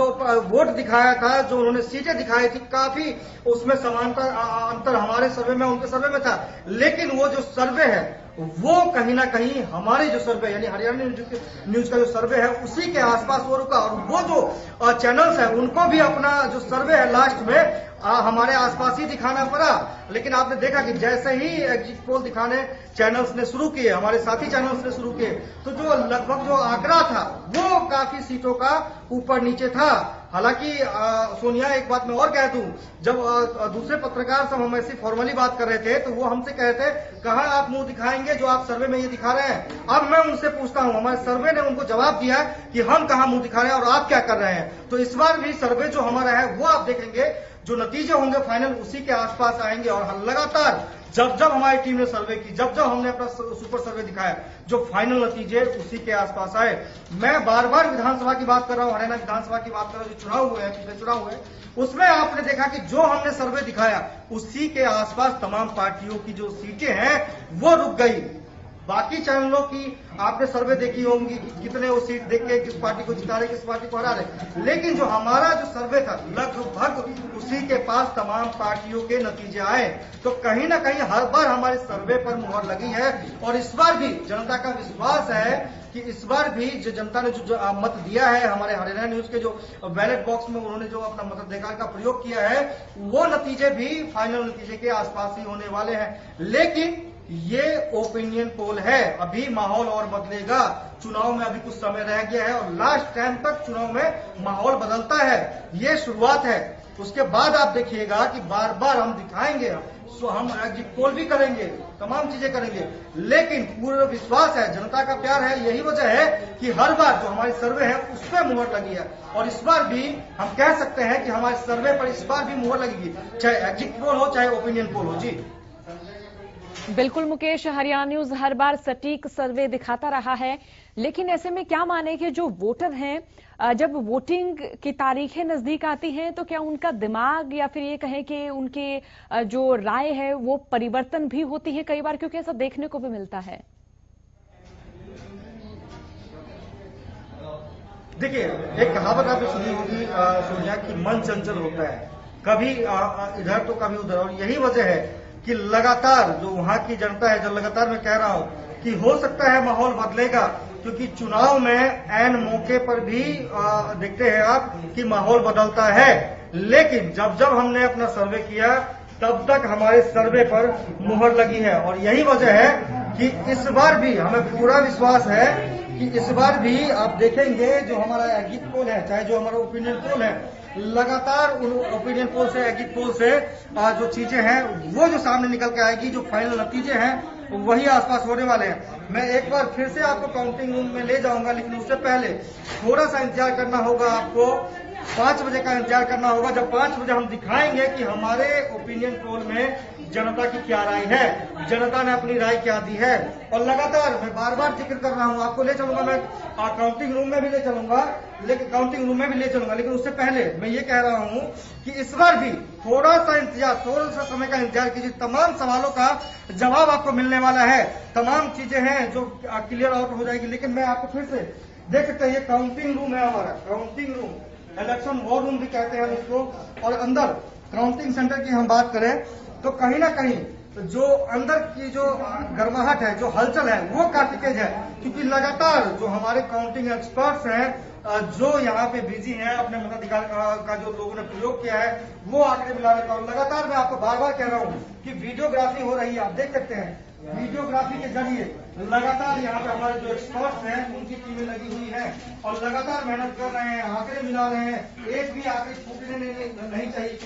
वोट दिखाया था, जो उन्होंने सीटें दिखाई थी, काफी उसमें समानता अंतर हमारे सर्वे में उनके सर्वे में था। लेकिन वो जो सर्वे है वो कहीं ना कहीं हमारे जो सर्वे यानी हरियाणा न्यूज का जो सर्वे है उसी के आसपास वो रुका। और वो जो चैनल्स है उनको भी अपना जो सर्वे है लास्ट में हमारे आसपास ही दिखाना पड़ा। लेकिन आपने देखा कि जैसे ही एग्जिट पोल दिखाने चैनल्स ने शुरू किए, हमारे साथी चैनल्स ने शुरू किए, तो जो लगभग जो आंकड़ा था वो काफी सीटों का ऊपर नीचे था। हालांकि सोनिया, एक बात मैं और कह दूं, जब दूसरे पत्रकार से हम ऐसी फॉर्मली बात कर रहे थे तो वो हमसे कहे थे कहां आप मुंह दिखाएंगे जो आप सर्वे में ये दिखा रहे हैं। अब मैं उनसे पूछता हूं, हमारे सर्वे ने उनको जवाब दिया कि हम कहां मुंह दिखा रहे हैं और आप क्या कर रहे हैं। तो इस बार भी सर्वे जो हमारा है वो आप देखेंगे, जो नतीजे होंगे फाइनल उसी के आसपास आएंगे। और लगातार जब जब हमारी टीम ने सर्वे की, जब जब हमने अपना सुपर सर्वे दिखाया, जो फाइनल नतीजे उसी के आसपास आए। मैं बार बार विधानसभा की बात कर रहा हूं, हरियाणा विधानसभा की बात कर रहा हूं, जो चुनाव हुए हैं, पिछले चुनाव हुए, उसमें आपने देखा कि जो हमने सर्वे दिखाया उसी के आसपास तमाम पार्टियों की जो सीटें हैं वो रुक गई। बाकी चैनलों की आपने सर्वे देखी होंगी कि कितने वो सीट देख के किस पार्टी को जिता रहे, किस पार्टी को हरा रहे, लेकिन जो हमारा जो सर्वे था लगभग उसी के पास तमाम पार्टियों के नतीजे आए। तो कहीं ना कहीं हर बार हमारे सर्वे पर मुहर लगी है और इस बार भी जनता का विश्वास है कि इस बार भी जो जनता ने जो मत दिया है, हमारे हरियाणा न्यूज के जो बैलेट बॉक्स में उन्होंने जो अपना मताधिकार का प्रयोग किया है, वो नतीजे भी फाइनल नतीजे के आसपास ही होने वाले हैं। लेकिन ये ओपिनियन पोल है, अभी माहौल और बदलेगा। चुनाव में अभी कुछ समय रह गया है और लास्ट टाइम तक चुनाव में माहौल बदलता है, ये शुरुआत है। उसके बाद आप देखिएगा कि बार बार हम दिखाएंगे, हम एग्जिट पोल भी करेंगे, तमाम चीजें करेंगे, लेकिन पूरा विश्वास है, जनता का प्यार है। यही वजह है कि हर बार जो हमारी सर्वे है उस पर मुहर लगी है और इस बार भी हम कह सकते हैं कि हमारे सर्वे पर इस बार भी मुहर लगेगी, चाहे एग्जिट पोल हो चाहे ओपिनियन पोल हो। जी बिल्कुल मुकेश, हरियाणा न्यूज हर बार सटीक सर्वे दिखाता रहा है, लेकिन ऐसे में क्या माने कि जो वोटर हैं, जब वोटिंग की तारीखें नजदीक आती हैं तो क्या उनका दिमाग या फिर ये कहें कि उनके जो राय है वो परिवर्तन भी होती है कई बार, क्योंकि ऐसा देखने को भी मिलता है। देखिए, एक कहावत आपने सुनी होगी सोनिया कि मन चंचल होता है, कभी इधर तो कभी उधर, और यही वजह है कि लगातार जो वहां की जनता है, जो लगातार मैं कह रहा हूं कि हो सकता है माहौल बदलेगा, क्योंकि चुनाव में ऐन मौके पर भी देखते हैं आप कि माहौल बदलता है। लेकिन जब जब हमने अपना सर्वे किया तब तक हमारे सर्वे पर मुहर लगी है और यही वजह है कि इस बार भी हमें पूरा विश्वास है कि इस बार भी आप देखेंगे जो हमारा एग्जिट पोल है, चाहे जो हमारा ओपिनियन पोल है, लगातार उन ओपिनियन पोल से, एग्जिट पोल से जो चीजें हैं वो जो सामने निकल के आएगी, जो फाइनल नतीजे हैं वही आसपास होने वाले हैं। मैं एक बार फिर से आपको काउंटिंग रूम में ले जाऊंगा, लेकिन उससे पहले थोड़ा सा इंतजार करना होगा आपको, 5 बजे का इंतजार करना होगा, जब 5 बजे हम दिखाएंगे कि हमारे ओपिनियन पोल में जनता की क्या राय है, जनता ने अपनी राय क्या दी है। और लगातार मैं बार बार जिक्र कर रहा हूं, आपको ले चलूंगा, मैं काउंटिंग रूम में भी ले चलूंगा, लेकिन उससे पहले मैं ये कह रहा हूं कि इस बार भी थोड़ा सा समय का इंतजार कीजिए। तमाम सवालों का जवाब आपको मिलने वाला है, तमाम चीजें हैं जो क्लियर आउट हो जाएगी। लेकिन मैं आपको फिर से देख सकते हैं, ये काउंटिंग रूम है हमारा, counting room, election war room भी कहते हैं इसको। और अंदर काउंटिंग सेंटर की हम बात करें तो कहीं ना कहीं जो अंदर की जो गर्माहट है, जो हलचल है, वो काफी तेज है, क्योंकि लगातार जो हमारे काउंटिंग एक्सपर्ट्स हैं, जो यहाँ पे बिजी हैं, अपने मताधिकार का जो लोगों ने प्रयोग किया है वो आंकड़े मिलाने का। लगातार मैं आपको बार बार कह रहा हूँ कि वीडियोग्राफी हो रही है, आप देख सकते हैं, वीडियोग्राफी के जरिए लगातार यहाँ पे हमारे जो एक्सपर्ट्स हैं उनकी टीमें लगी हुई है और लगातार मेहनत कर रहे हैं, आंकड़े मिला रहे हैं। एक भी आंकड़े छूटने नहीं चाहिए।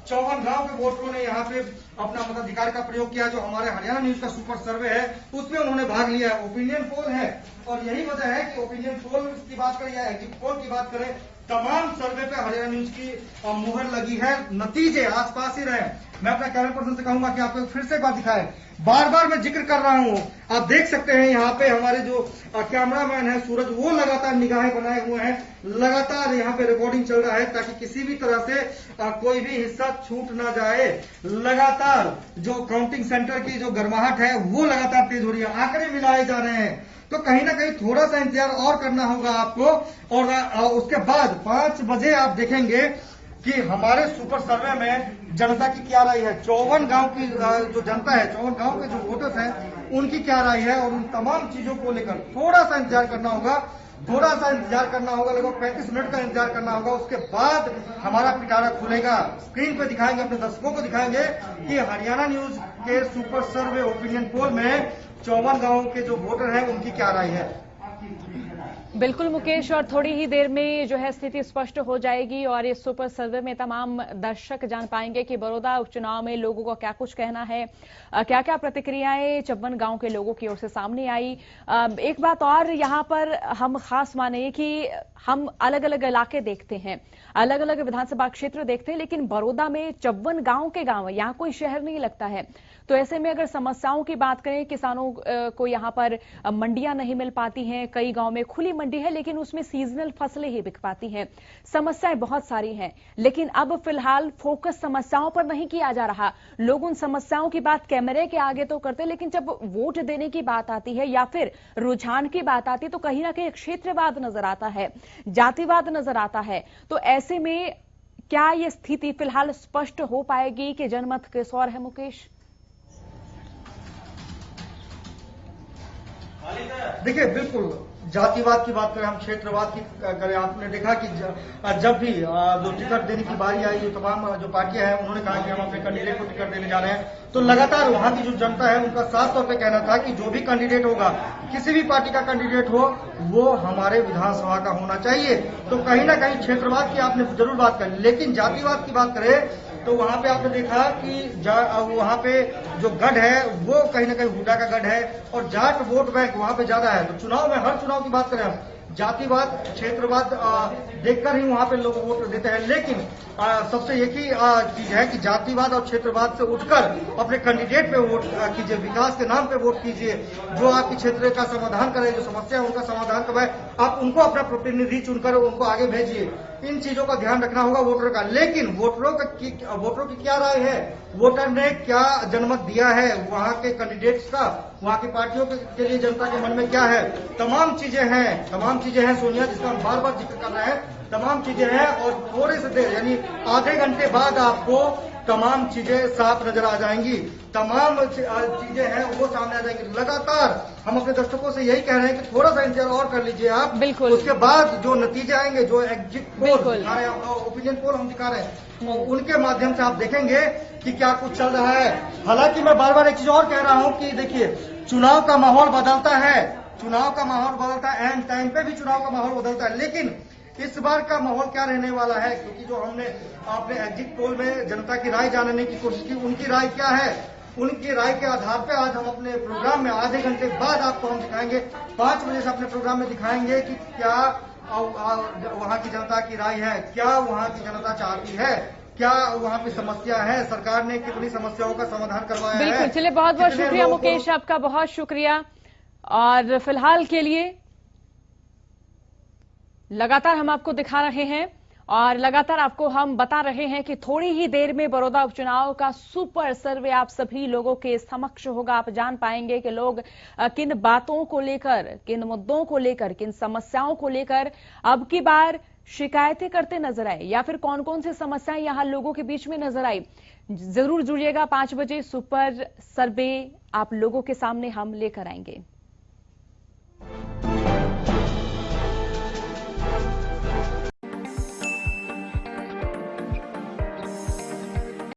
54 गांव के वोटरों ने यहाँ पे अपना मताधिकार का प्रयोग किया। जो हमारे हरियाणा न्यूज का सुपर सर्वे है उसमें उन्होंने भाग लिया है। ओपिनियन पोल है और यही वजह है कि ओपिनियन पोल की बात करें या एग्जिट पोल की बात करें, तमाम सर्वे पे हरियाणा न्यूज की मुहर लगी है। नतीजे आसपास ही रहे। मैं अपना कैमरा पर्सन से कहूंगा कि आपको फिर से एक बार दिखाएं। बार बार मैं जिक्र कर रहा हूं, आप देख सकते हैं यहाँ पे हमारे जो कैमरामैन है सूरज, वो लगातार निगाहें बनाए हुए हैं, लगातार यहाँ पे रिकॉर्डिंग चल रहा है ताकि किसी भी तरह से कोई भी हिस्सा छूट ना जाए। लगातार जो काउंटिंग सेंटर की जो गर्माहट है वो लगातार तेज हो रही है, आंकड़े मिलाए जा रहे हैं। तो कहीं ना कहीं थोड़ा सा इंतजार और करना होगा आपको और उसके बाद 5 बजे आप देखेंगे कि हमारे सुपर सर्वे में जनता की क्या राय है। 54 गांव की जो जनता है, 54 गांव के जो वोटर्स हैं, उनकी क्या राय है और उन तमाम चीजों को लेकर थोड़ा सा इंतजार करना होगा, लगभग 35 मिनट का इंतजार करना होगा। उसके बाद हमारा पिटारा खुलेगा, स्क्रीन पे दिखाएंगे, अपने दर्शकों को दिखाएंगे कि हरियाणा न्यूज के सुपर सर्वे ओपिनियन पोल में 54 गांवों के जो वोटर हैं उनकी क्या राय है। बिल्कुल मुकेश, और थोड़ी ही देर में जो है स्थिति स्पष्ट हो जाएगी और इस सुपर सर्वे में तमाम दर्शक जान पाएंगे कि बड़ौदा उपचुनाव में लोगों का क्या कुछ कहना है, क्या क्या प्रतिक्रियाएं 54 गांव के लोगों की ओर से सामने आई। एक बात और यहाँ पर हम खास माने कि हम अलग अलग इलाके देखते हैं, अलग अलग विधानसभा क्षेत्र देखते हैं, लेकिन बड़ौदा में 54 गांव के गांव, यहाँ कोई शहर नहीं लगता है। तो ऐसे में अगर समस्याओं की बात करें, किसानों को यहाँ पर मंडियां नहीं मिल पाती हैं, कई गांव में खुली मंडी है, लेकिन उसमें सीजनल फसलें ही बिक पाती हैं। समस्याएं बहुत सारी हैं, लेकिन अब फिलहाल फोकस समस्याओं पर नहीं किया जा रहा। लोग उन समस्याओं की बात कैमरे के आगे तो करते, लेकिन जब वोट देने की बात आती है या फिर रुझान की बात आती है तो कहीं ना कहीं क्षेत्रवाद नजर आता है, जातिवाद नजर आता है। तो ऐसे में क्या ये स्थिति फिलहाल स्पष्ट हो पाएगी कि जनमत किस ओर है? मुकेश, देखिए, बिल्कुल जातिवाद की बात करें, हम क्षेत्रवाद की करें, आपने देखा कि जब भी जो टिकट देने की बारी आई, जो तमाम जो पार्टियां हैं उन्होंने कहा कि हम अपने कैंडिडेट को टिकट देने जा रहे हैं, तो लगातार वहां की जो जनता है उनका साफ तौर पे कहना था कि जो भी कैंडिडेट होगा, किसी भी पार्टी का कैंडिडेट हो, वो हमारे विधानसभा का होना चाहिए। तो कहीं ना कहीं क्षेत्रवाद की आपने जरूर बात करी, लेकिन जातिवाद की बात करें तो वहां पे आपने देखा कि वहां पे जो गढ़ है वो कहीं ना कहीं हुड्डा का गढ़ है और जाट वोट बैंक वहां पे ज्यादा है। तो चुनाव में, हर चुनाव की बात करें हम, जातिवाद, क्षेत्रवाद देखकर ही वहां पे लोग वोट देते हैं। लेकिन सबसे एक ही चीज है कि जातिवाद और क्षेत्रवाद से उठकर अपने कैंडिडेट पे वोट कीजिए, विकास के नाम पे वोट कीजिए, जो आपके क्षेत्र का समाधान करे, जो समस्या है उनका समाधान करवाए, आप उनको अपना प्रतिनिधि चुनकर उनको आगे भेजिए। इन चीजों का ध्यान रखना होगा वोटर का। लेकिन वोटरों की क्या राय है, वोटर ने क्या जनमत दिया है, वहां के कैंडिडेट्स का, वहां की पार्टियों के लिए जनता के मन में क्या है, तमाम चीजें हैं सोनिया, जिसका हम बार बार जिक्र कर रहे हैं, तमाम चीजें हैं। और थोड़े से देर यानी आधे घंटे बाद आपको तमाम चीजें साफ नजर आ जाएंगी, तमाम चीजें हैं वो सामने आ जाएंगी। लगातार हम अपने दर्शकों से यही कह रहे हैं कि थोड़ा सा इंतजार और कर लीजिए आप, बिल्कुल। उसके बाद जो नतीजे आएंगे, जो एग्जिट पोल दिखा रहे हैं, ओपिनियन पोल हम दिखा रहे हैं, तो उनके माध्यम से आप देखेंगे कि क्या कुछ चल रहा है। हालांकि मैं बार बार एक चीज और कह रहा हूं कि देखिए, चुनाव का माहौल बदलता है, एंड टाइम पे भी चुनाव का माहौल बदलता है, लेकिन इस बार का माहौल क्या रहने वाला है, क्योंकि जो हमने अपने एग्जिट पोल में जनता की राय जानने की कोशिश की, उनकी राय क्या है, उनकी राय के आधार पे आज हम अपने प्रोग्राम में आधे घंटे बाद आपको हम दिखाएंगे, 5 बजे से अपने प्रोग्राम में दिखाएंगे कि क्या वहां की जनता की राय है, क्या वहां की जनता चाहती है, क्या वहां पे समस्या है, सरकार ने कितनी समस्याओं का समाधान करवाया है। बिल्कुल, चलिए, बहुत बहुत शुक्रिया मुकेश, आपका बहुत शुक्रिया। और फिलहाल के लिए लगातार हम आपको दिखा रहे हैं और लगातार आपको हम बता रहे हैं कि थोड़ी ही देर में बड़ौदा उपचुनाव का सुपर सर्वे आप सभी लोगों के समक्ष होगा। आप जान पाएंगे कि लोग किन बातों को लेकर, किन मुद्दों को लेकर, किन समस्याओं को लेकर अब की बार शिकायतें करते नजर आए या फिर कौन कौन सी समस्याएं यहां लोगों के बीच में नजर आई। जरूर जुड़िएगा, 5 बजे सुपर सर्वे आप लोगों के सामने हम लेकर आएंगे।